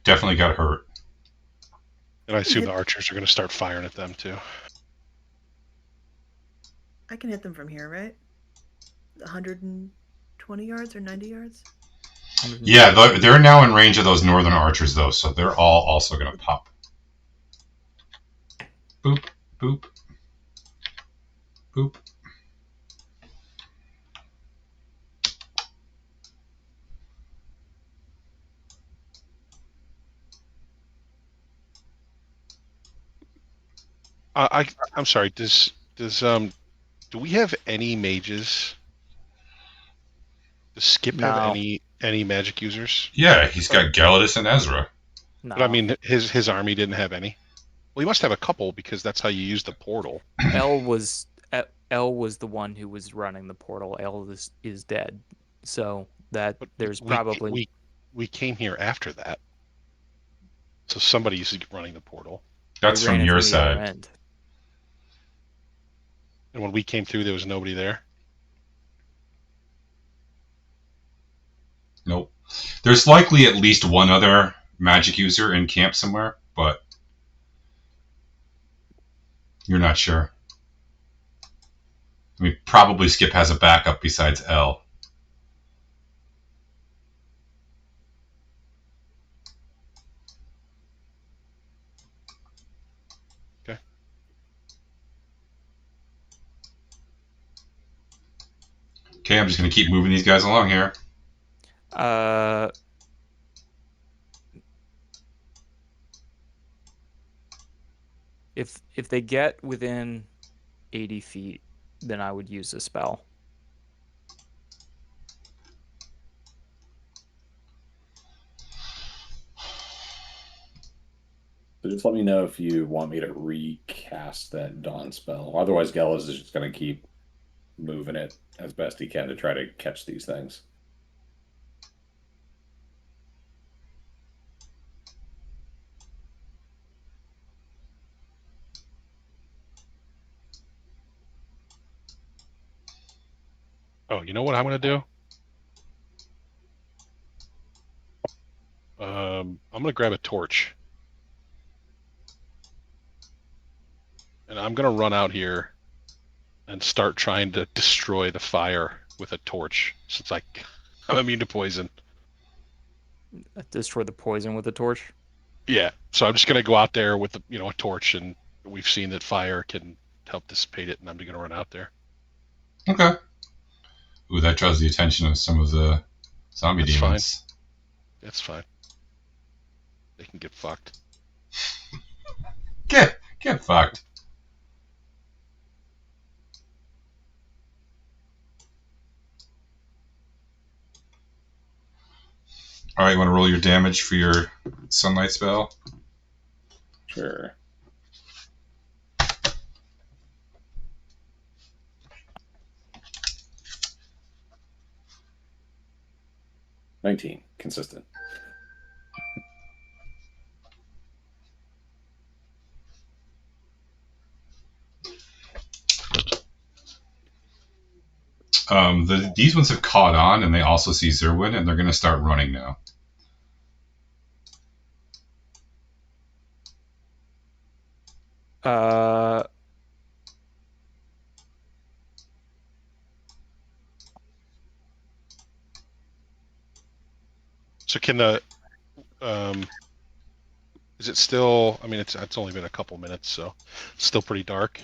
definitely got hurt. And I assume the archers are going to start firing at them too. I can hit them from here, right? 120 yards or 90 yards? Yeah, they're now in range of those northern archers, though, so they're all also going to pop. Boop, boop, boop. I'm sorry. Do we have any mages? Does Skip have No. any magic users? Yeah, he's got Geldis and Ezra. No. But I mean, his army didn't have any. Well, he must have a couple because that's how you use the portal. L was the one who was running the portal. L is dead, so that But there's probably we came here after that, so somebody's running the portal. That's they ran from in your the other side. end. And when we came through, there was nobody there. Nope. There's likely at least one other magic user in camp somewhere, but you're not sure. I mean, probably Skip has a backup besides L. Okay. Okay, I'm just going to keep moving these guys along here. If they get within 80 feet, then I would use a spell. So just let me know if you want me to recast that Dawn spell. Otherwise, Gellis is just going to keep moving it as best he can to try to catch these things. Oh, you know what I'm going to do? I'm going to grab a torch. And I'm going to run out here and start trying to destroy the fire with a torch, since I'm immune to poison. Destroy the poison with a torch. Yeah, so I'm just going to go out there with a torch, and we've seen that fire can help dissipate it, and I'm going to run out there. Okay. Ooh, that draws the attention of some of the zombie That's demons. fine. That's fine. They can get fucked. Get fucked. All right, you want to roll your damage for your sunlight spell? Sure. $19, consistent. These ones have caught on, and they also see Zerwin, and they're going to start running now. So can the is it still? I mean, it's only been a couple minutes, so it's still pretty dark.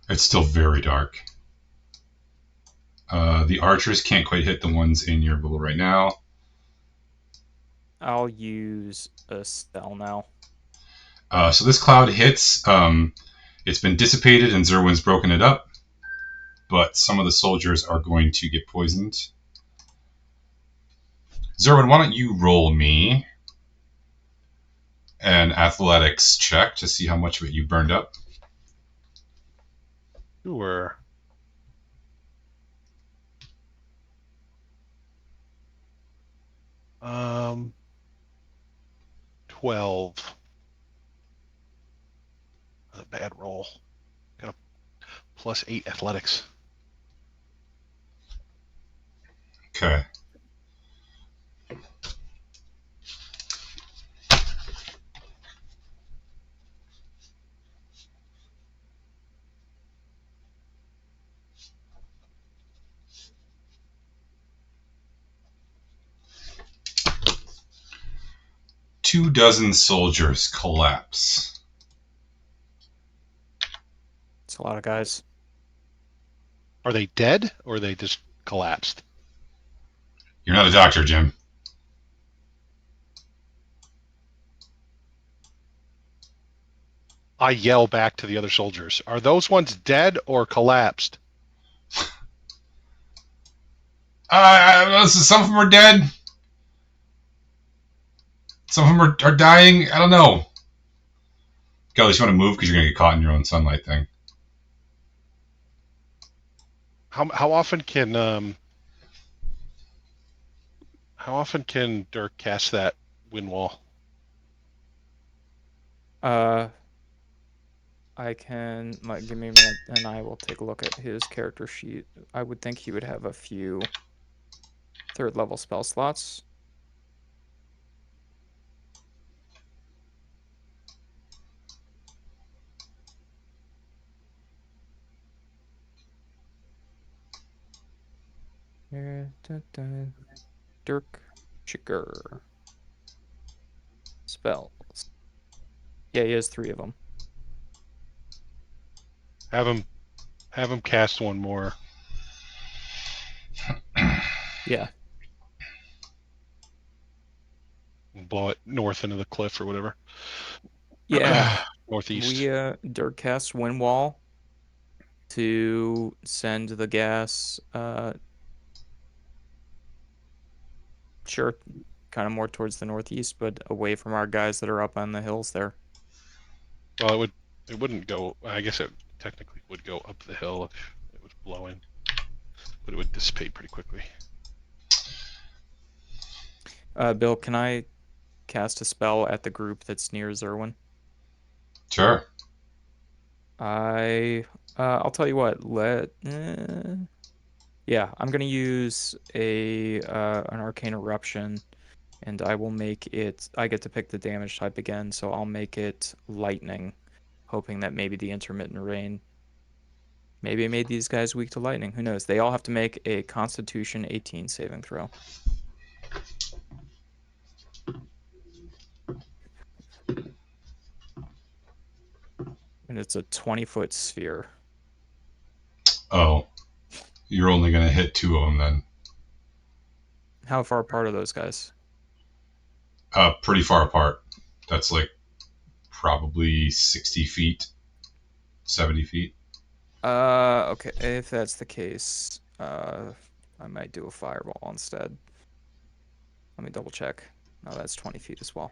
It's still very dark. The archers can't quite hit the ones in your bubble right now. I'll use a spell now. So this cloud hits. It's been dissipated, and Zerwin's broken it up. But some of the soldiers are going to get poisoned. Zerwin, why don't you roll me an athletics check to see how much of it you burned up? Sure. Um, 12. That's a bad roll. Got a +8 athletics. Okay. Two dozen soldiers collapse. It's a lot of guys. Are they dead or are they just collapsed? You're not a doctor, Jim. I yell back to the other soldiers. Are those ones dead or collapsed? Some of them are dead. Some of them are dying. I don't know. Kelly, you want to move because you're going to get caught in your own sunlight thing. How often can Dirk cast that wind wall? I can give me a minute, and I will take a look at his character sheet. I would think he would have a few third-level spell slots. Dirk Chicker spells. Yeah, he has 3 of them. Have him cast one more. Yeah. And blow it north into the cliff or whatever. Yeah. Northeast. We Dirk casts Wind Wall to send the gas sure, kind of more towards the northeast, but away from our guys that are up on the hills there. Well, it wouldn't go. I guess it technically would go up the hill if it was blowing, but it would dissipate pretty quickly. Bill, can I cast a spell at the group that's near Zerwin? Sure. I'll tell you what. Yeah, I'm gonna use an arcane eruption, and I will make it. I get to pick the damage type again, so I'll make it lightning, hoping that maybe the intermittent rain. Maybe I made these guys weak to lightning. Who knows? They all have to make a Constitution 18 saving throw. And it's a 20-foot sphere. Oh. You're only going to hit 2 of them then. How far apart are those guys? Pretty far apart. That's like probably 60 feet, 70 feet. Okay, if that's the case, I might do a fireball instead. Let me double check. No, that's 20 feet as well.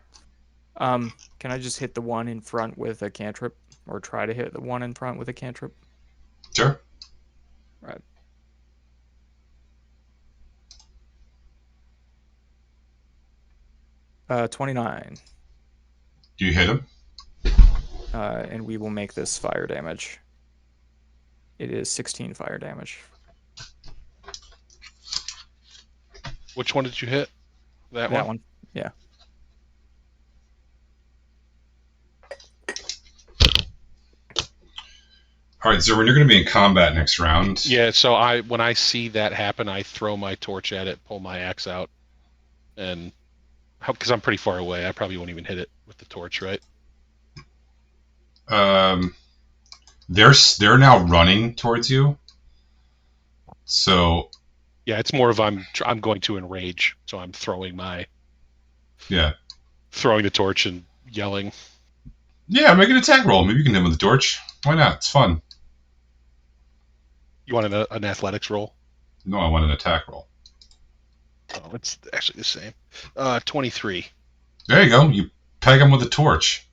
Can I just hit the one in front with a cantrip, or try to hit the one in front with a cantrip? Sure. Right. Uh, 29. Do you hit him? And we will make this fire damage. It is 16 fire damage. Which one did you hit? That one? That one. Yeah. All right, Zerwin, you're going to be in combat next round. Yeah, so when I see that happen, I throw my torch at it, pull my axe out, and because I'm pretty far away, I probably won't even hit it with the torch, right? They're now running towards you. So Yeah, it's more of I'm going to enrage, so I'm throwing yeah, the torch and yelling. yeah. Make an attack roll. Maybe you can hit him with the torch. Why not? It's fun. You want an athletics roll? No, I want an attack roll. Oh, it's actually the same. 23. There you go. You peg him with a torch.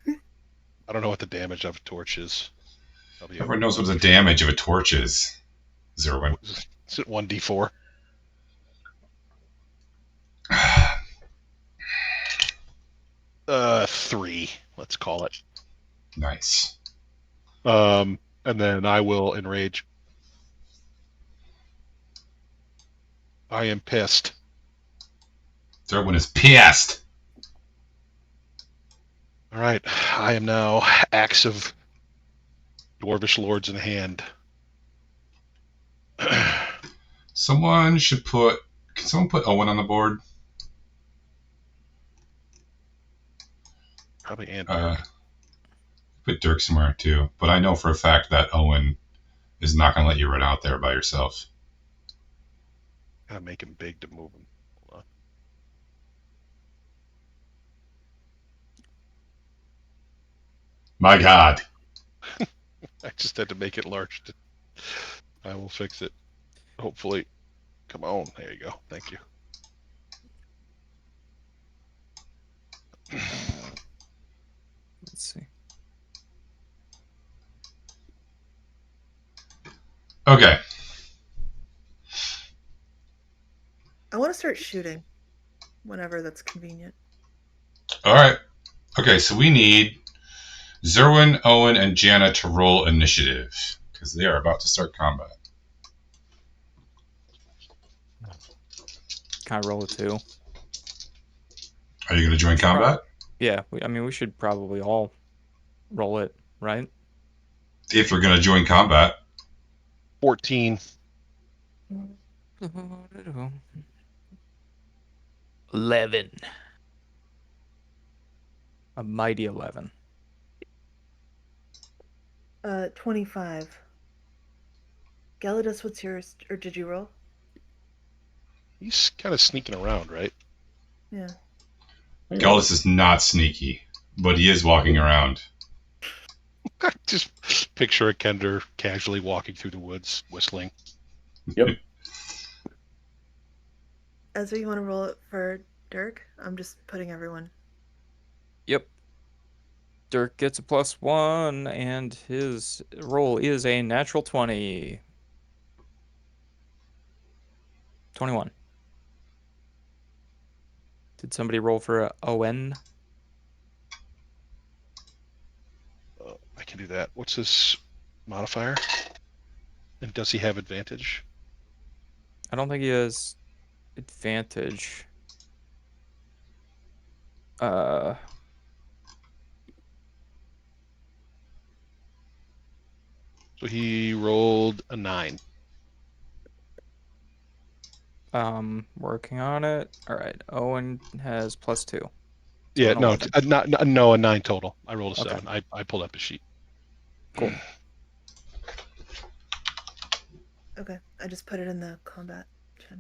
I don't know what the damage of a torch is. Everyone knows what the damage of a torch is. Zerwin. Is it 1d4? Three. Let's call it. Nice. And then I will enrage. I am pissed. Zerwin is pissed. All right, I am now axe of dwarvish lords in hand. Someone should put. Can someone put Owen on the board? Probably and Dirk. Put Dirk somewhere too. But I know for a fact that Owen is not going to let you run out there by yourself. Gotta make him big to move him. Hold on. My God. I just had to make it large. I will fix it. Hopefully. Come on. There you go. Thank you. Let's see. Okay. I want to start shooting whenever that's convenient. All right. Okay, so we need Zerwin, Owen, and Jana to roll initiative because they are about to start combat. Can I roll a 2? Are you going to join combat? Yeah, I mean, we should probably all roll it, right? If you're going to join combat. 14. 11. A mighty 11. 25. Galidus, what's yours? Or did you roll? He's kind of sneaking around, right? Yeah. Gallus is not sneaky, but he is walking around. Just picture a Kender casually walking through the woods, whistling. Yep. Ezra, you want to roll it for Dirk? I'm just putting everyone. Yep. Dirk gets a +1, and his roll is a natural 20. 21. Did somebody roll for a ON? I can do that. What's his modifier? And does he have advantage? I don't think he has advantage. So he rolled a 9. Working on it. All right. Owen has +2. So Yeah, an no, 11. no, a 9 total. I rolled a Okay. 7. I pulled up a sheet. Cool. Okay, I just put it in the combat chat.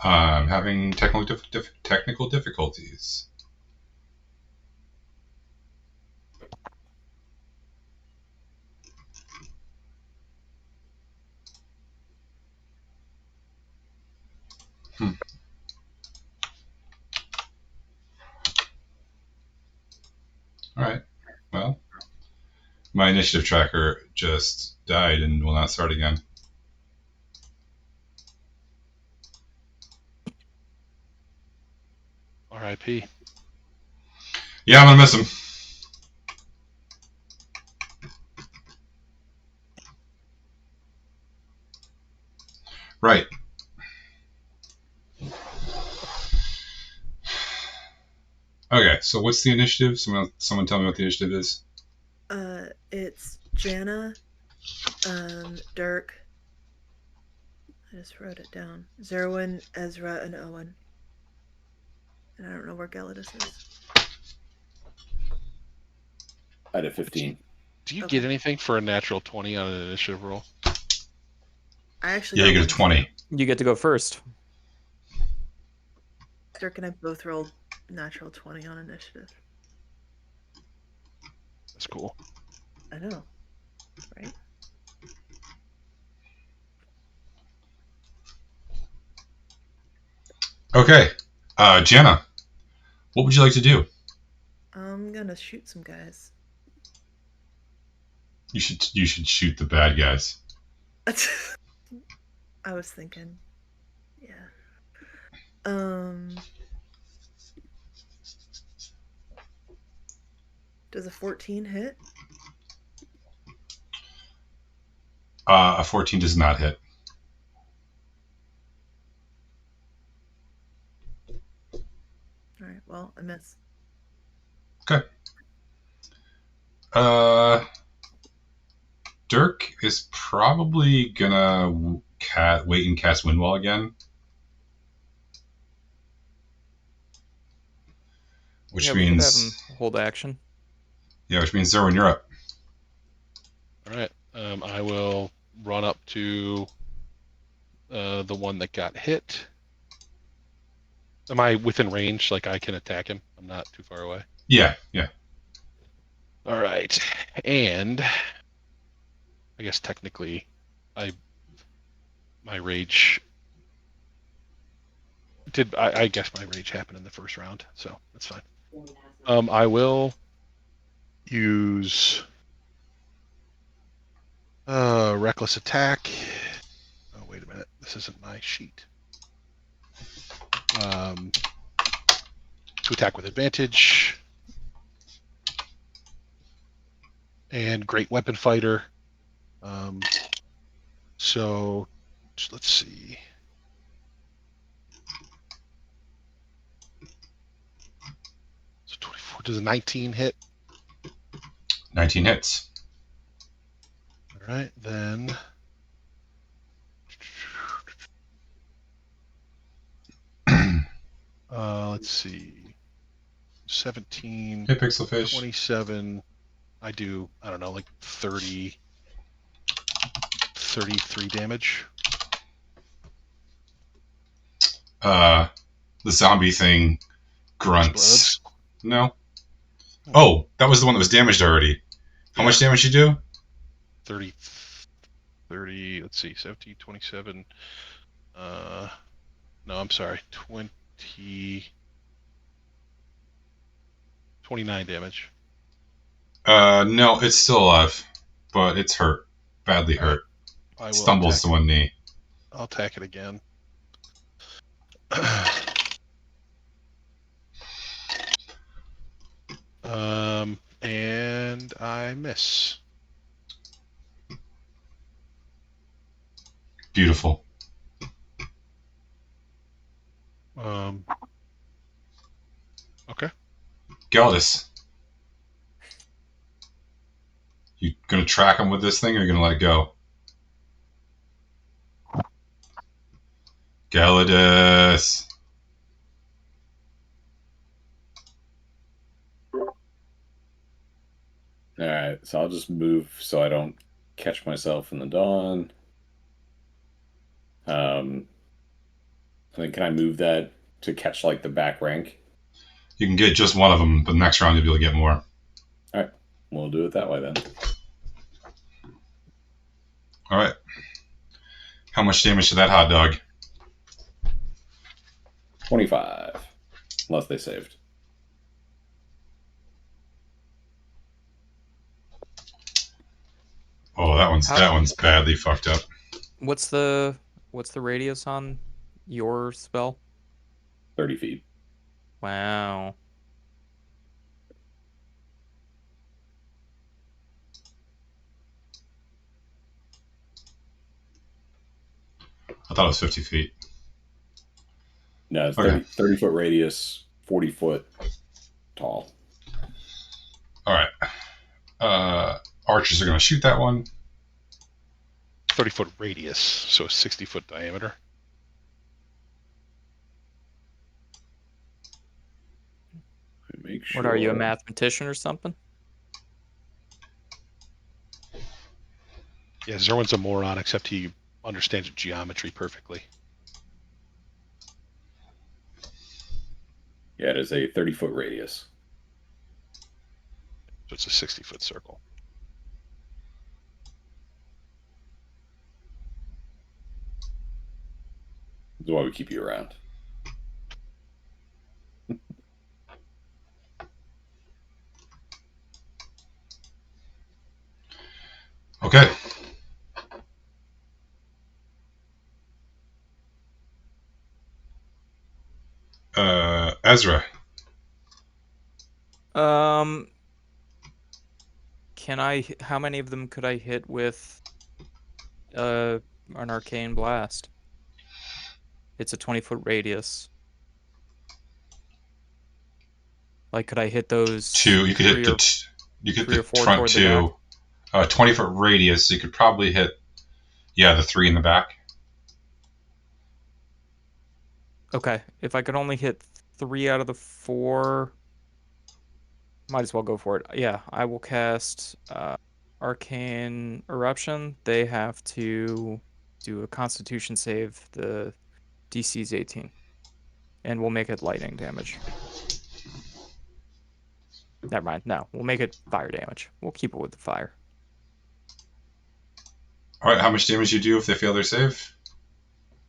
I'm having technical difficulties. All right. Well, my initiative tracker just died and will not start again. R.I.P. Yeah, I'm gonna miss him. Right. Okay. So what's the initiative? Someone tell me what the initiative is. It's Jana, Dirk. I just wrote it down. Zerwin, Ezra, and Owen. And I don't know where Gelidus is. I did 15. Do you Okay. get anything for a natural 20 on an initiative roll? I actually Yeah, you got get a one. 20. You get to go first. Dirk and I both rolled natural 20 on initiative. That's cool. I know, right? Okay. Jenna, what would you like to do? I'm gonna shoot some guys. You should shoot the bad guys. I was thinking, yeah. Does a 14 hit? A 14 does not hit. All right. Well, I miss. Okay. Dirk is probably gonna wait and cast Windwall again. Which Yeah, we could have him means hold action. Zerwin, you're up. All right. I will run up to the one that got hit. Am I within range? Like I can attack him? I'm not too far away. Yeah. All right. And I guess technically, my rage did. I guess my rage happened in the first round, so that's fine. I will use reckless attack. Oh wait a minute, this isn't my sheet. To attack with advantage, and great weapon fighter. So let's see. So 24 does a 19 hit. 19 hits. All right, then. Let's see. 17, Hey, Pixelfish. 27. I don't know, like 33 damage. The zombie thing grunts. Explodes. No. Oh, that was the one that was damaged already. How much damage you do? 30, let's see, 17, 27. No, I'm sorry, 29 damage. No, it's still alive, but it's hurt. Badly hurt. I will Stumbles to one knee. I'll attack it again. And I miss. Beautiful. Okay. Geldis. You gonna track him with this thing, or you gonna let it go? Gelidus. All right, so I'll just move so I don't catch myself in the dawn. And then can I move that to catch like the back rank? You can get just one of them, but next round you'll be able to get more. All right, we'll do it that way then. All right. How much damage to that hot dog? 25. Unless they saved. Oh, that one's badly fucked up. What's the radius on your spell? 30 feet. Wow. I thought it was 50 feet. No, it's Okay. 30 foot radius, 40 foot tall. All right. Archers are going to shoot that one. 30-foot radius, so a 60-foot diameter. Make sure. What are you, a mathematician or something? Yeah, Zerwin's a moron, except he understands geometry perfectly. Yeah, it is a 30-foot radius. So it's a 60-foot circle. That's why we keep you around. Okay. Ezra. Can I? How many of them could I hit with an arcane blast? It's a 20-foot radius. Like, could I hit those? 2. You could hit the front 2. 20-foot radius. So you could probably hit, the 3 in the back. Okay, if I could only hit 3 out of the 4, might as well go for it. Yeah, I will cast Arcane Eruption. They have to do a Constitution save. The DC is 18, and we'll make it lightning damage. Never mind. No, we'll make it fire damage. We'll keep it with the fire. All right. How much damage you do if they fail their save?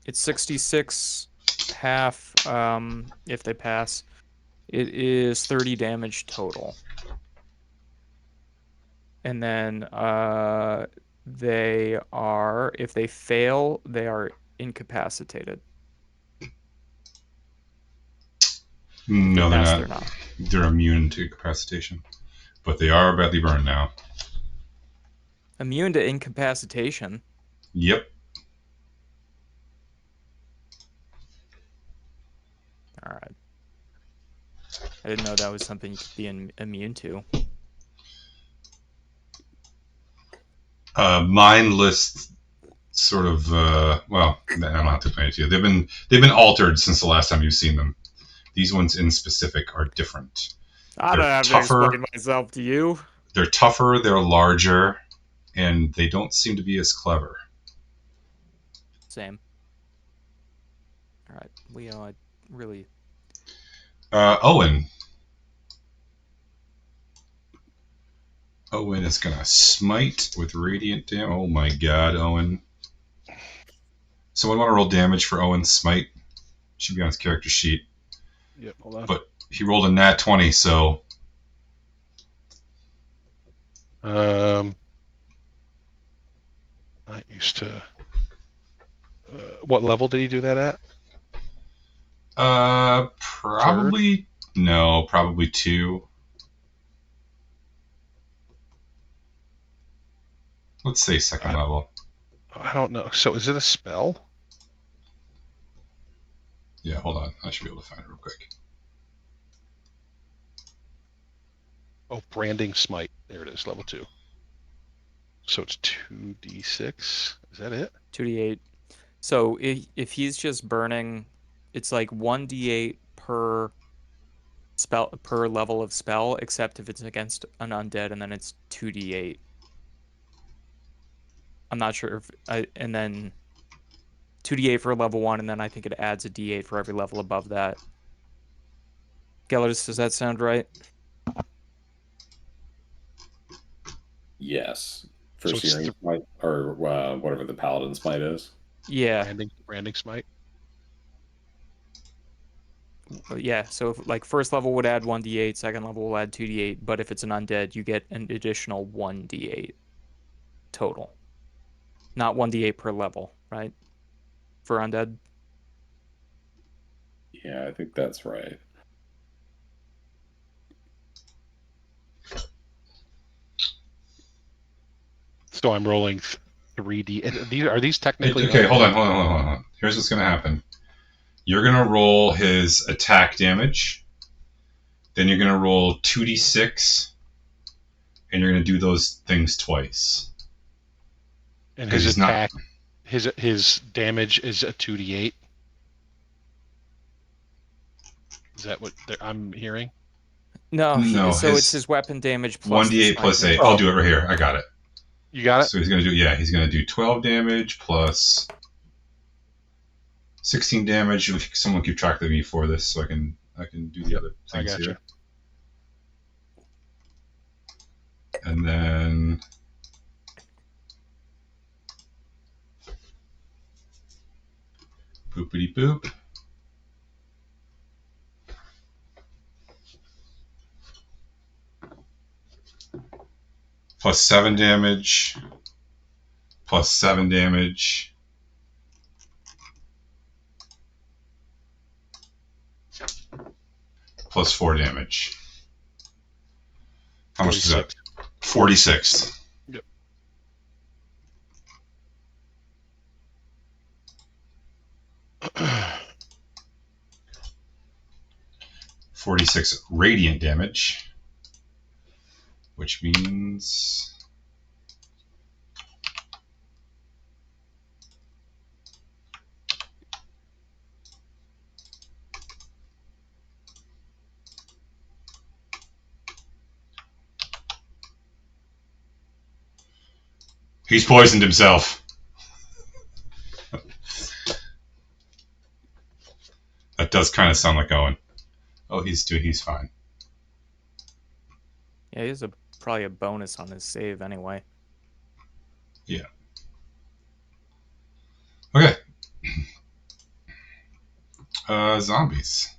It's 66 half if they pass. It is 30 damage total. And then they are, if they fail, they are incapacitated. No, pass, they're not. They're immune to incapacitation, but they are badly burned now. Immune to incapacitation? Yep. All right. I didn't know that was something you could be immune to. Mine lists sort of well, I don't have to explain it to you. They've been altered since the last time you've seen them. These ones in specific are different. I don't have to explain myself to you. They're tougher, they're larger, and they don't seem to be as clever. Same. All right, Leo, I really. Owen. Owen is gonna smite with radiant damage. Oh my god, Owen. Someone want to roll damage for Owen's smite? Should be on his character sheet. Yep, hold on. But he rolled a nat 20, so. Not used to. What level did he do that at? Probably. Third? No, probably 2. Let's say second level. I don't know. So is it a spell? Yeah, hold on. I should be able to find it real quick. Oh, Branding Smite. There it is, level 2. So it's 2d6. Is that it? 2d8. So if he's just burning, it's like 1d8 per spell per level of spell, except if it's against an undead, and then it's 2d8. I'm not sure if and then 2d8 for level 1, and then I think it adds a d8 for every level above that. Gellerus, does that sound right? Yes. For Searing Smite, or whatever the Paladin Smite is. Yeah. Branding Smite. Yeah, so if, like first level would add 1d8, second level will add 2d8, but if it's an undead, you get an additional 1d8 total. Not 1d8 per level, right? For undead. Yeah, I think that's right. So I'm rolling 3D. Are these technically Okay, hold undead? on. Here's what's going to happen. You're going to roll his attack damage. Then you're going to roll 2d6. And you're going to do those things twice. And 'Cause his he's not. attack, his damage is a 2d8. Is that what I'm hearing? No, No, so it's his his weapon damage plus the 1d8 plus 8. smite damage. I'll do it right here. I got it. You got it? So he's going to do 12 damage plus 16 damage. If someone keep track of me for this, so I can do the other I things gotcha. here. And then boopity boop. Plus 7 damage. Plus 7 damage. Plus 4 damage. How much is that? 46. Yep. $46 radiant damage, which means he's poisoned himself. That does kind of sound like Owen. Oh, he's fine. Yeah, he has probably a bonus on his save anyway. Yeah. Okay. Zombies.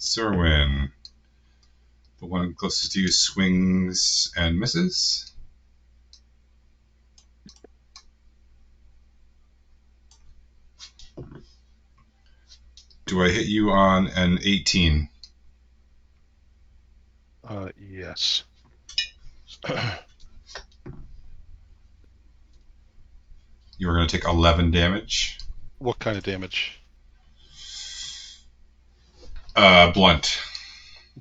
Serwin. The one closest to you swings and misses. Do I hit you on an 18? Yes. You are going to take 11 damage. What kind of damage? Blunt.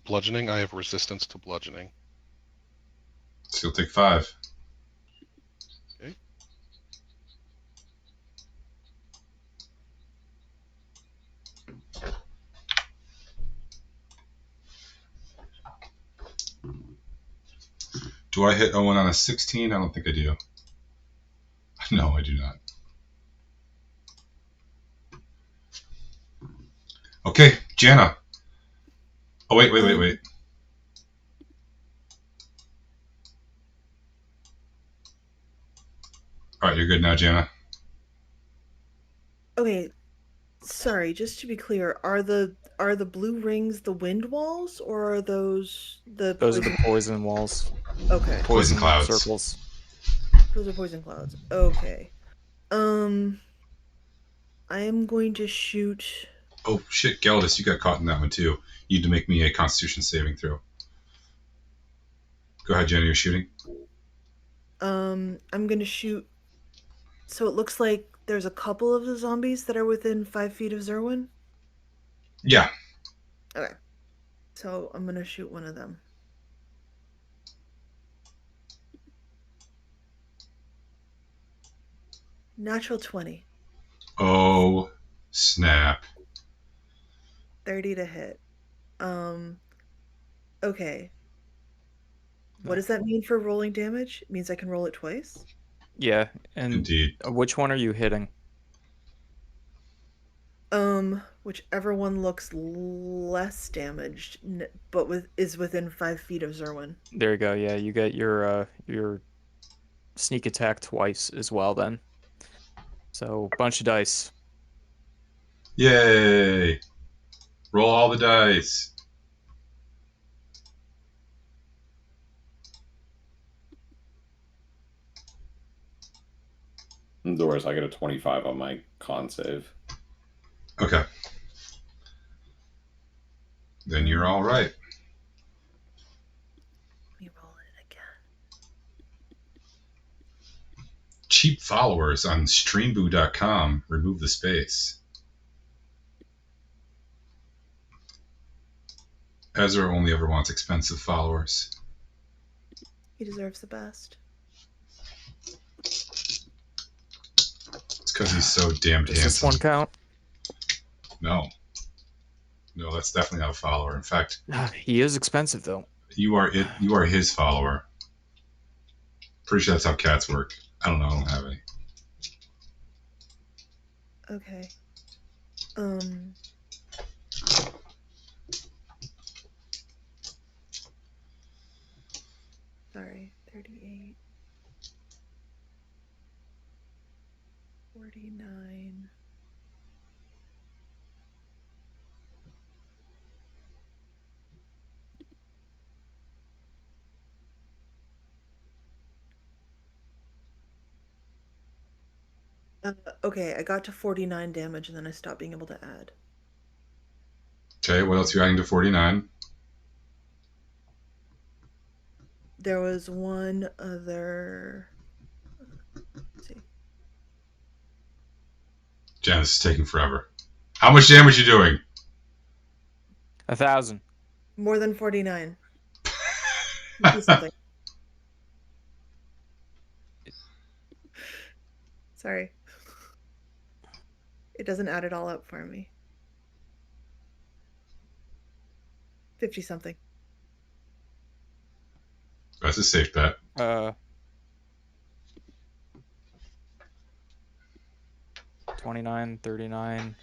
Bludgeoning? I have resistance to bludgeoning. So you'll take 5. Okay. Do I hit Owen on a 16? I don't think I do. No, I do not. Okay, Jana. Oh, wait. All right, you're good now, Jana. Okay, sorry, just to be clear, are the blue rings the wind walls, or are those the Those are poison? the poison walls. Okay, Poison clouds. Circles. those are poison clouds. Okay. I am going to shoot. Oh, shit, Geldis, you got caught in that one, too. You need to make me a Constitution saving throw. Go ahead, Jana, you're shooting. I'm gonna shoot. So it looks like there's a couple of the zombies that are within 5 feet of Zerwin. Yeah. Okay. So I'm gonna shoot one of them. Natural 20. Oh, snap. 30 to hit. Okay. What does that mean for rolling damage? It means I can roll it twice? Yeah, and Indeed. which one are you hitting? Whichever one looks less damaged, but is within 5 feet of Zerwin. There you go. Yeah, you get your sneak attack twice as well then. So bunch of dice. Yay! Roll all the dice. Doris, I got a 25 on my con save. Okay. Then you're all right. Let me roll it again. Cheap followers on streamboo.com. Remove the space. Ezra only ever wants expensive followers. He deserves the best. It's because he's so damned Does this handsome. one count? No. No, that's definitely not a follower. In fact, He is expensive though. you are it. You are his follower. Pretty sure that's how cats work. I don't know. I don't have any. Okay. Sorry. 38. 49. Okay, I got to 49 damage and then I stopped being able to add. Okay, what else are you adding to 49? There was one other. Let's see. Janice is taking forever. How much damage are you doing? 1,000. More than 49. Do something. Sorry. It doesn't add it all up for me. 50 something. That's a safe bet. 29, 39,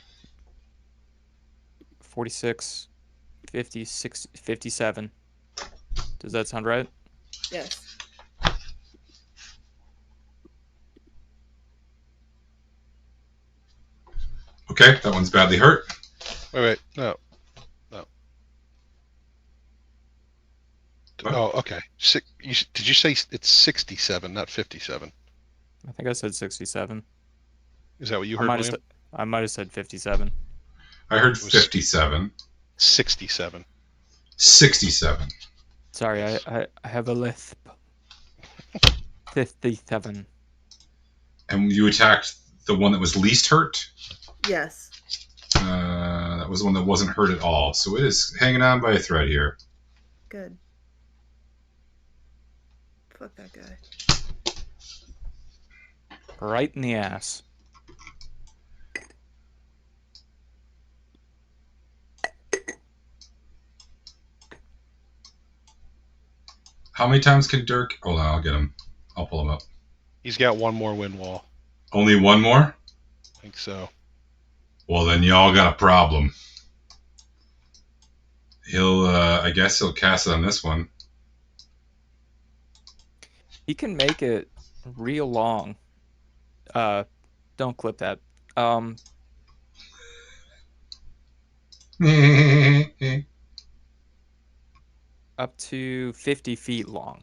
46, 56, 57. Does that sound right? Yes. Okay, that one's badly hurt. Wait, no. What? Oh, okay. Did you say it's 67, not 57? I think I said 67. Is that what you I heard, might William? have said 57. I heard It was 57. 67. 67. Sorry, Yes. I have a lisp. 57. And you attacked the one that was least hurt? Yes. That was the one that wasn't hurt at all. So it is hanging on by a thread here. Good. Fuck that guy. Right in the ass. How many times can Dirk? Hold on, I'll get him. I'll pull him up. He's got one more wind wall. Only one more? I think so. Well, then y'all got a problem. I guess he'll cast it on this one. He can make it real long. Don't clip that. Up to 50 feet long.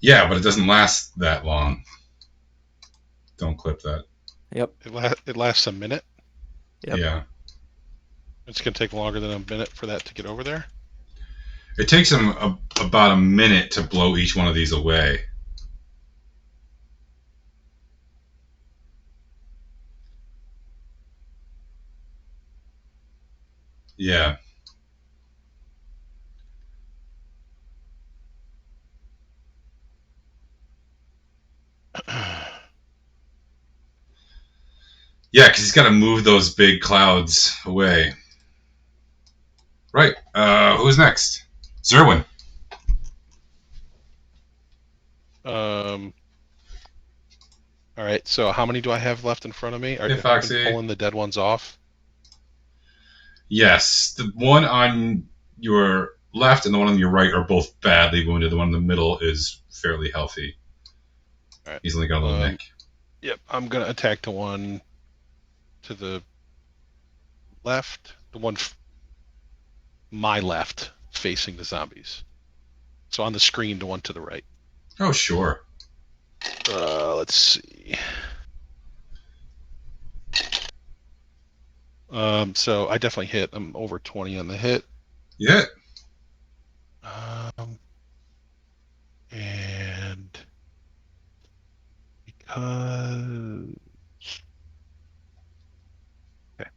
Yeah, but it doesn't last that long. Don't clip that. Yep. It lasts a minute. Yep. Yeah. It's going to take longer than a minute for that to get over there. It takes him about a minute to blow each one of these away. Yeah. Yeah, because he's got to move those big clouds away. Right. Who's next? Zerwin. All right. So how many do I have left in front of me? Yeah, Have I Foxy. been pulling the dead ones off? Yes, the one on your left and the one on your right are both badly wounded. The one in the middle is fairly healthy. All right. He's only got a little nick. Yep, I'm gonna attack the one to the left, the one my left, facing the zombies. So on the screen, the one to the right. Oh, sure. Let's see. So I definitely hit. I'm over 20 on the hit. Yeah. And because okay,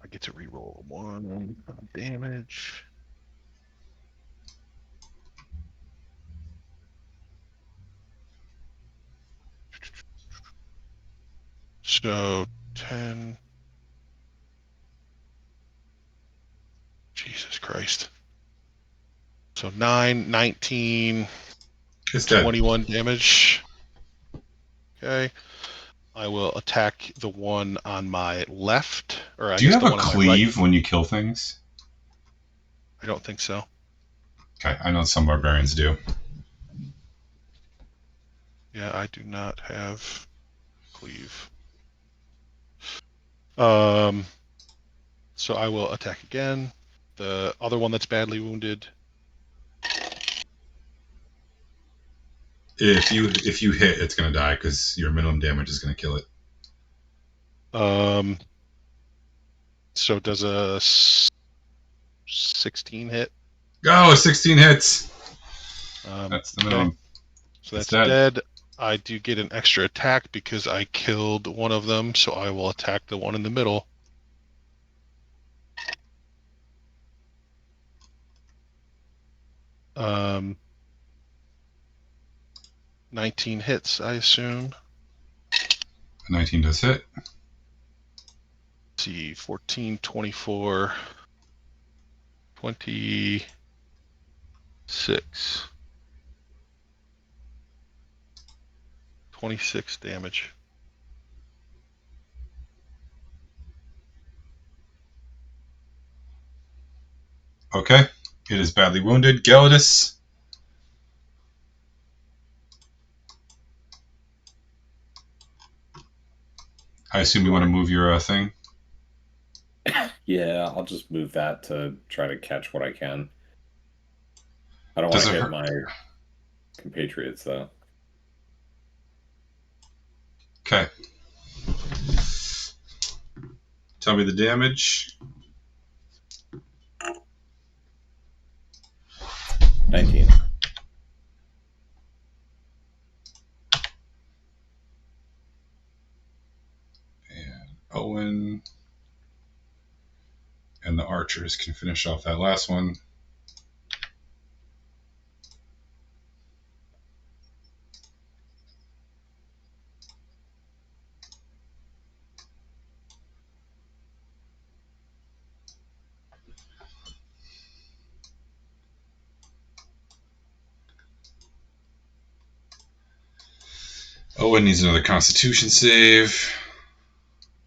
I get to reroll one damage. So 10. Jesus Christ. So 9, 19, It's dead. 21 damage. Okay. I will attack the one on my left, or I Do you guess have the a one on my right. cleave when you kill things? I don't think so. Okay, I know some barbarians do. Yeah, I do not have cleave. So I will attack again. The other one that's badly wounded. If you hit, it's gonna die because your minimum damage is gonna kill it. So does a 16 hit? Oh, 16 hits. That's the Okay. minimum. So It's that's dead. dead. I do get an extra attack because I killed one of them, so I will attack the one in the middle. Um, 19 hits, I assume. 19 does hit. Let's see, 14, 24, 26. 26 damage. Okay. It is badly wounded. Gelidus. I assume you want to move your thing? Yeah, I'll just move that to try to catch what I can. I don't want Does to it hit hurt? my compatriots, though. Okay. Tell me the damage. 19. And Owen and the archers can finish off that last one. Owen needs another constitution save.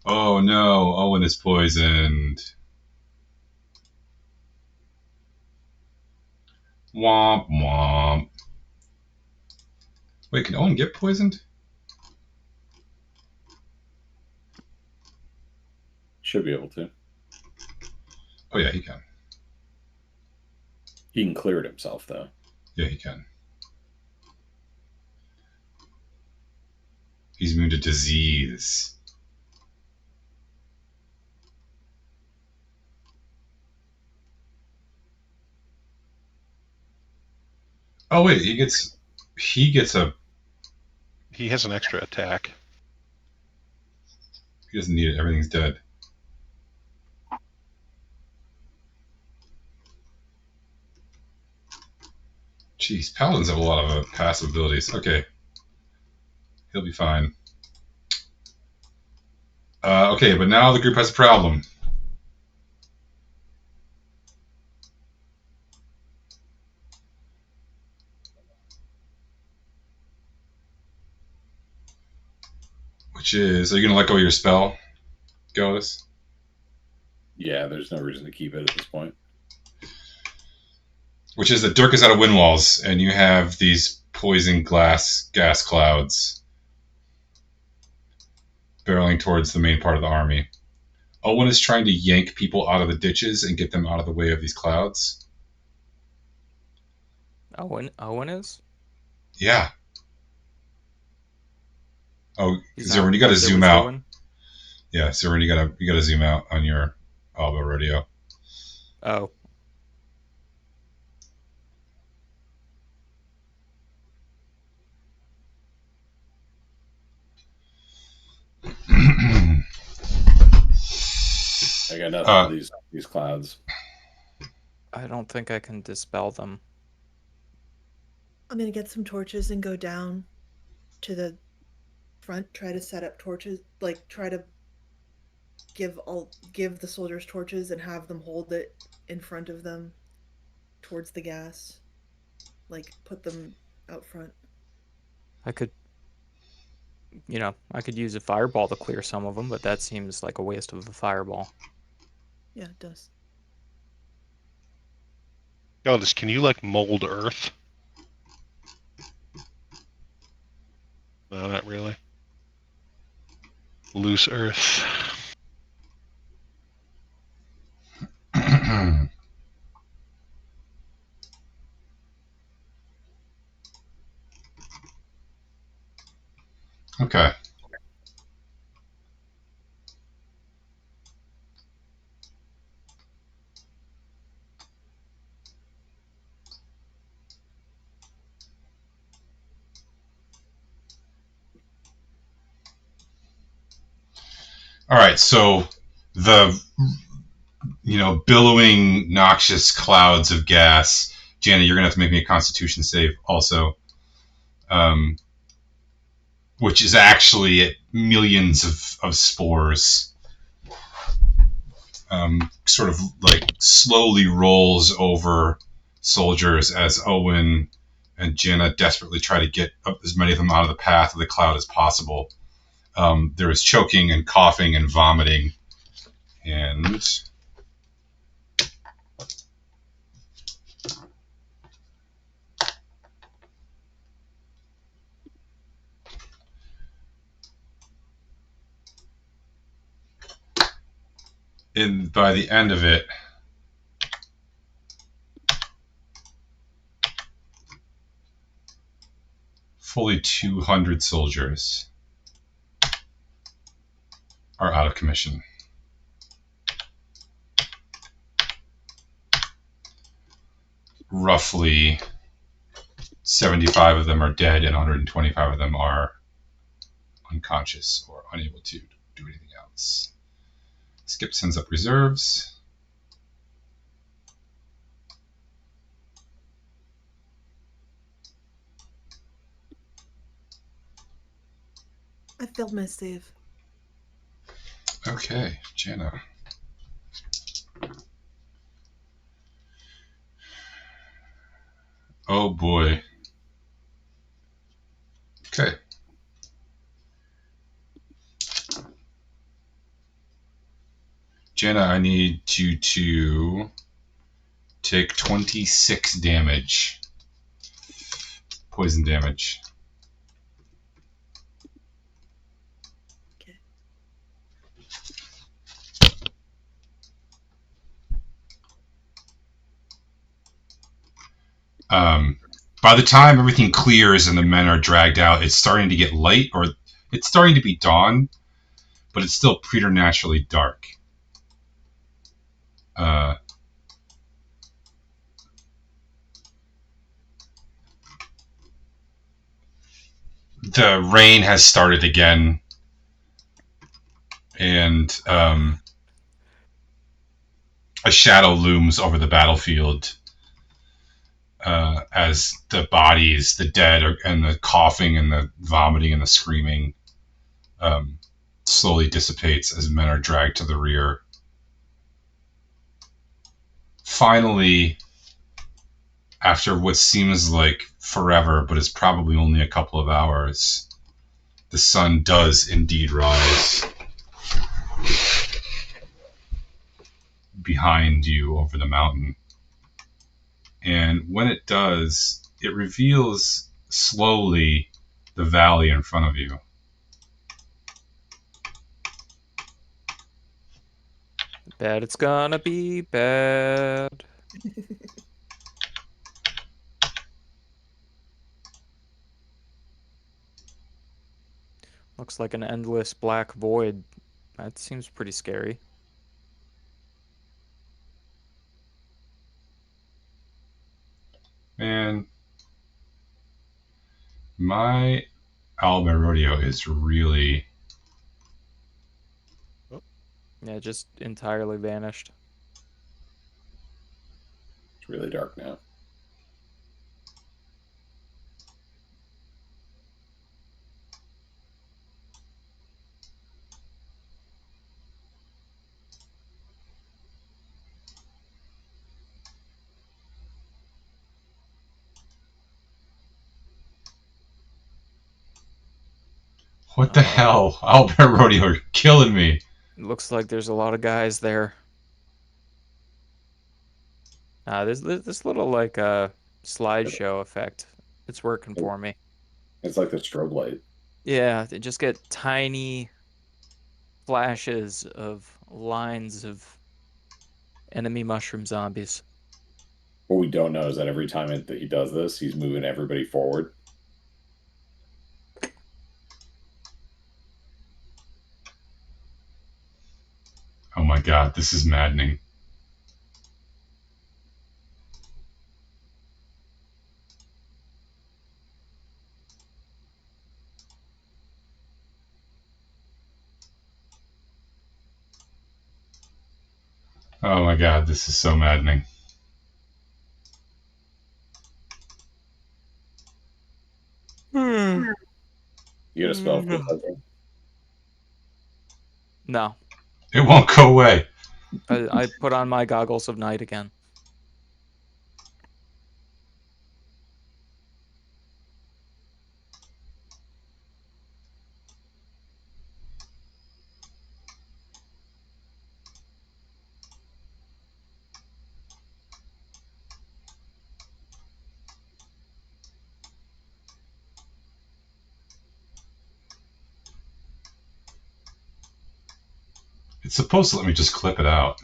Oh no, Owen is poisoned. Womp womp. Wait, can Owen get poisoned? Should be able to. Oh yeah, he can. He can clear it himself, though. Yeah, he can. He's immune to disease. Oh wait, he gets a. He has an extra attack. He doesn't need it. Everything's dead. Jeez, paladins have a lot of passive abilities. Okay, he'll be fine. Okay, but now the group has a problem. which is, are you going to let go of your spell, Gillis? Yeah, there's no reason to keep it at this point. Which is that Dirk is out of wind walls, and you have these poison gas clouds barreling towards the main part of the army. Owen is trying to yank people out of the ditches and get them out of the way of these clouds. Owen is? Yeah. Oh, He's Zerwin, not you got to right there zoom with out. Zerwin? Yeah, Zerwin, you got to zoom out on your Alba radio. Oh. I got nothing for these clouds. I don't think I can dispel them. I'm gonna get some torches and go down to the front, try to set up torches, like try to give the soldiers torches and have them hold it in front of them towards the gas. Like put them out front. I could use a fireball to clear some of them, but that seems like a waste of a fireball. Yeah, it does. Gillis, can you like mold earth? No, not really. Loose earth. Okay. All right, so the billowing noxious clouds of gas. Jana, you're gonna have to make me a Constitution save also, which is actually millions of spores. Sort of like slowly rolls over soldiers as Owen and Jana desperately try to get as many of them out of the path of the cloud as possible. There is choking and coughing and vomiting, and by the end of it, fully 200 soldiers are out of commission. Roughly 75 of them are dead and 125 of them are unconscious or unable to do anything else. Skip sends up reserves. I failed my save. Okay, Jana. Oh boy. Okay. Jana, I need you to take 26 damage. Poison damage. Okay. By the time everything clears and the men are dragged out, it's starting to get light, or it's starting to be dawn, but it's still preternaturally dark. The rain has started again, and a shadow looms over the battlefield as the bodies, the dead, and the coughing and the vomiting and the screaming slowly dissipates as men are dragged to the rear. Finally, after what seems like forever, but is probably only a couple of hours, the sun does indeed rise behind you over the mountain. And when it does, it reveals slowly the valley in front of you. Bad, it's gonna be bad. Looks like an endless black void. That seems pretty scary. Man, my Alba Rodeo is really... Yeah, just entirely vanished. It's really dark now. What the hell? Albert Rodeo, you're killing me. Looks like there's a lot of guys there. There's this little like slideshow effect. It's working for me. It's like the strobe light. Yeah, they just get tiny flashes of lines of enemy mushroom zombies. What we don't know is that every time that he does this, he's moving everybody forward. Oh my god, this is maddening. Oh my god, this is so maddening. You get a spell for something? No, It won't go away. I put on my goggles of night again. It's supposed to let me just clip it out.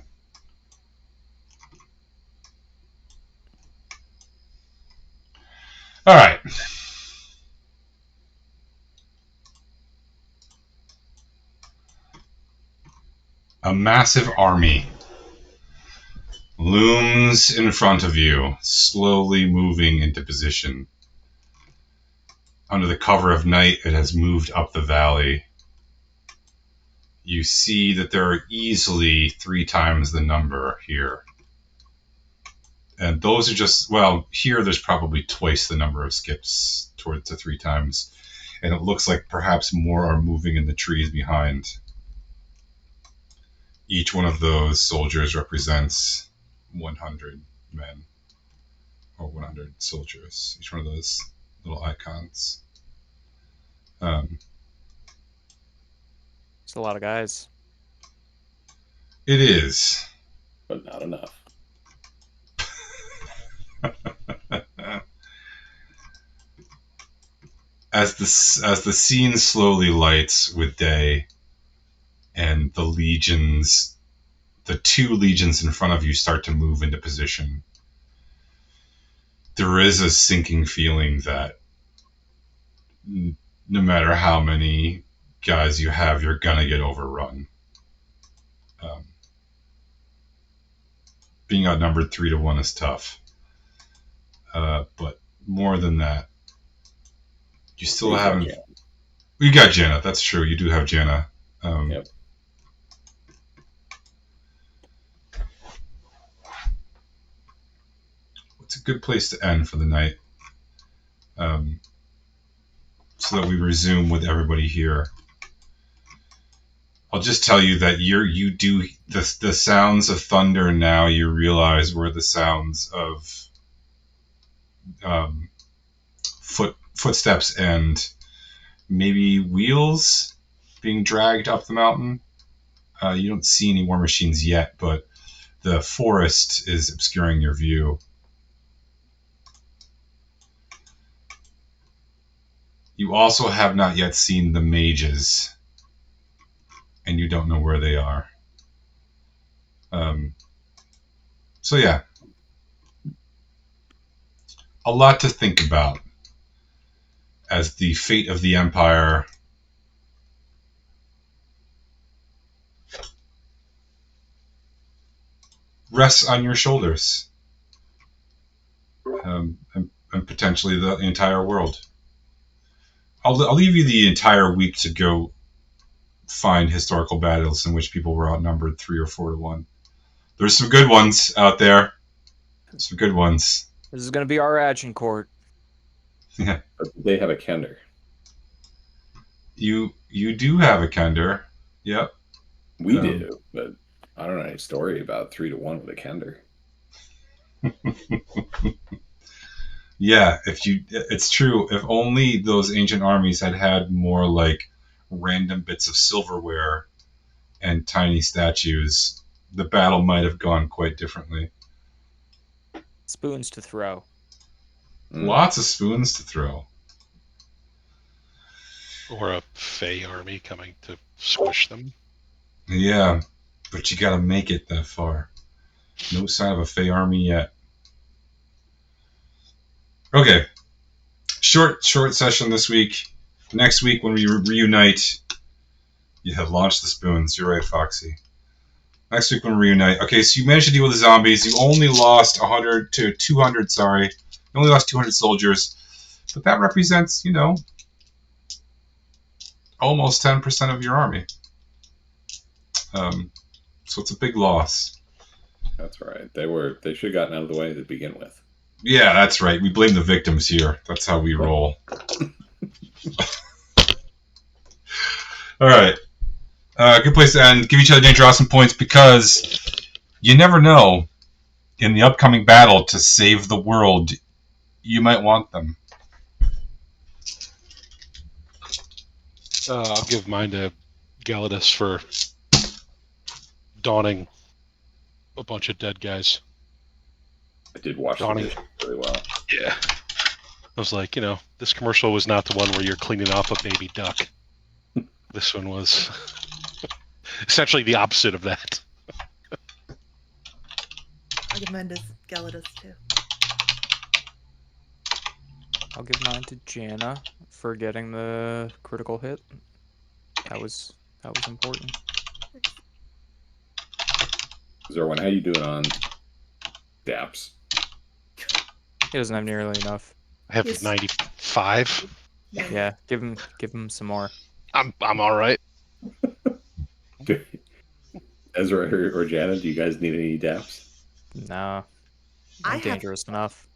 Alright. A massive army looms in front of you, slowly moving into position. Under the cover of night, it has moved up the valley. You see that there are easily 3 times the number here. And those are just, well, here there's probably twice the number of skips towards the 3 times. And it looks like perhaps more are moving in the trees behind. Each one of those soldiers represents 100 men, or 100 soldiers. Each one of those little icons. It's a lot of guys. It is. But not enough. As the scene slowly lights with day, and the legions, the 2 legions in front of you start to move into position, there is a sinking feeling that no matter how many guys you have, you're gonna get overrun. Being outnumbered 3-1 is tough, but more than that, you still haven't. You got Janna. That's true. You do have Janna. Yep. It's a good place to end for the night, so that we resume with everybody here. I'll just tell you that you do the sounds of thunder now. You realize were the sounds of footsteps and maybe wheels being dragged up the mountain. You don't see any war machines yet, but the forest is obscuring your view. You also have not yet seen the mages, and you don't know where they are. So yeah, a lot to think about as the fate of the Empire rests on your shoulders, and potentially the entire world. I'll leave you the entire week to go find historical battles in which people were outnumbered 3 or 4 to 1. There's some good ones out there. Some good ones. This is going to be our Agincourt. Yeah. But they have a Kender. You do have a Kender. Yep. We do, but I don't know any story about 3 to 1 with a Kender. Yeah, it's true. If only those ancient armies had more like random bits of silverware and tiny statues, the battle might have gone quite differently. Spoons to throw. Lots of spoons to throw. Or a Fey army coming to squish them. Yeah, but you gotta make it that far. No sign of a Fey army yet. Okay. Short session this week. Next week when we reunite, you have launched the spoons. You're right, Foxy. Next week when we reunite. Okay, so you managed to deal with the zombies. You only lost 100 to 200, sorry. You only lost 200 soldiers. But that represents, almost 10% of your army. So it's a big loss. That's right. They should have gotten out of the way to begin with. Yeah, that's right. We blame the victims here. That's how we roll. All right. Good place to end. Give each other danger awesome points because you never know in the upcoming battle to save the world. You might want them. I'll give mine to Galidus for dawning a bunch of dead guys. I did watch the Donnie. vision really well. Yeah. I was like, this commercial was not the one where you're cleaning off a baby duck. This one was essentially the opposite of that. I give mine to Galidus too. I'll give mine to Jana for getting the critical hit. That was important. Zerwin, how you doing on DAPS? He doesn't have nearly enough. I have Yes. 95. Yeah, give him some more. I'm all right. Ezra or Janet, do you guys need any DAPS? No, I I'm have dangerous enough.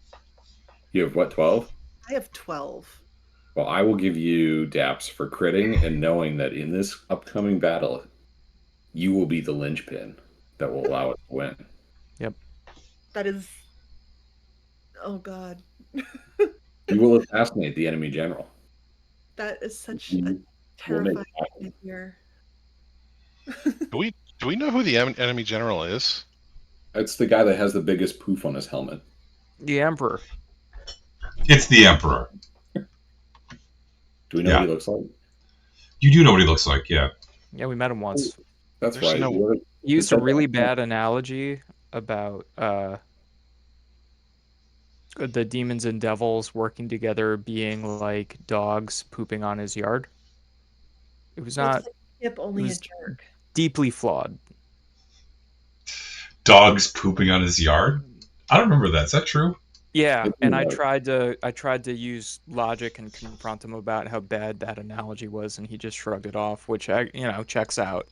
You have what, 12? I have 12. Well, I will give you DAPS for critting and knowing that in this upcoming battle, you will be the linchpin that will allow us to win. Yep. That is. Oh God. You will assassinate the enemy general. That is such You a will make terrifying it happen. thing here. Do we know who the enemy general is? It's the guy that has the biggest poof on his helmet. The Emperor. It's the Emperor. Do we know Yeah. what he looks like? You do know what he looks like, yeah. Yeah, we met him once. That's There's right. no- He used a really bad analogy about the demons and devils working together being like dogs pooping on his yard. It was not Looks like Skip, only was- a jerk. deeply flawed. Dogs pooping on his yard? I don't remember that. Is that true? Yeah, It and I was. tried to use logic and confront him about how bad that analogy was, and he just shrugged it off, which checks out.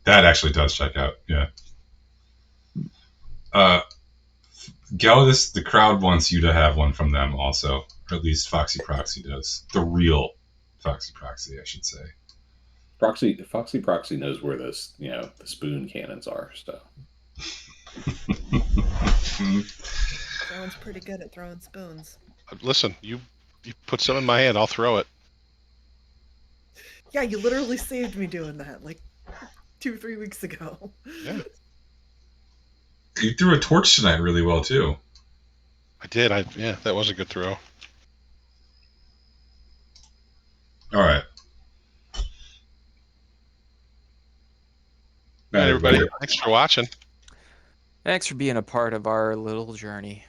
That actually does check out, yeah. Galidus, the crowd wants you to have one from them also. Or at least Foxy Proxy does. The real Foxy Proxy, I should say. Foxy Proxy knows where the spoon cannons are. So That one's pretty good at throwing spoons. Listen, you You put some in my hand, I'll throw it. Yeah, you literally saved me doing that like 2-3 weeks ago. Yeah, You threw a torch tonight really well too. I did. Yeah, that was a good throw. All right. All right, everybody. Thanks for watching. Thanks for being a part of our little journey.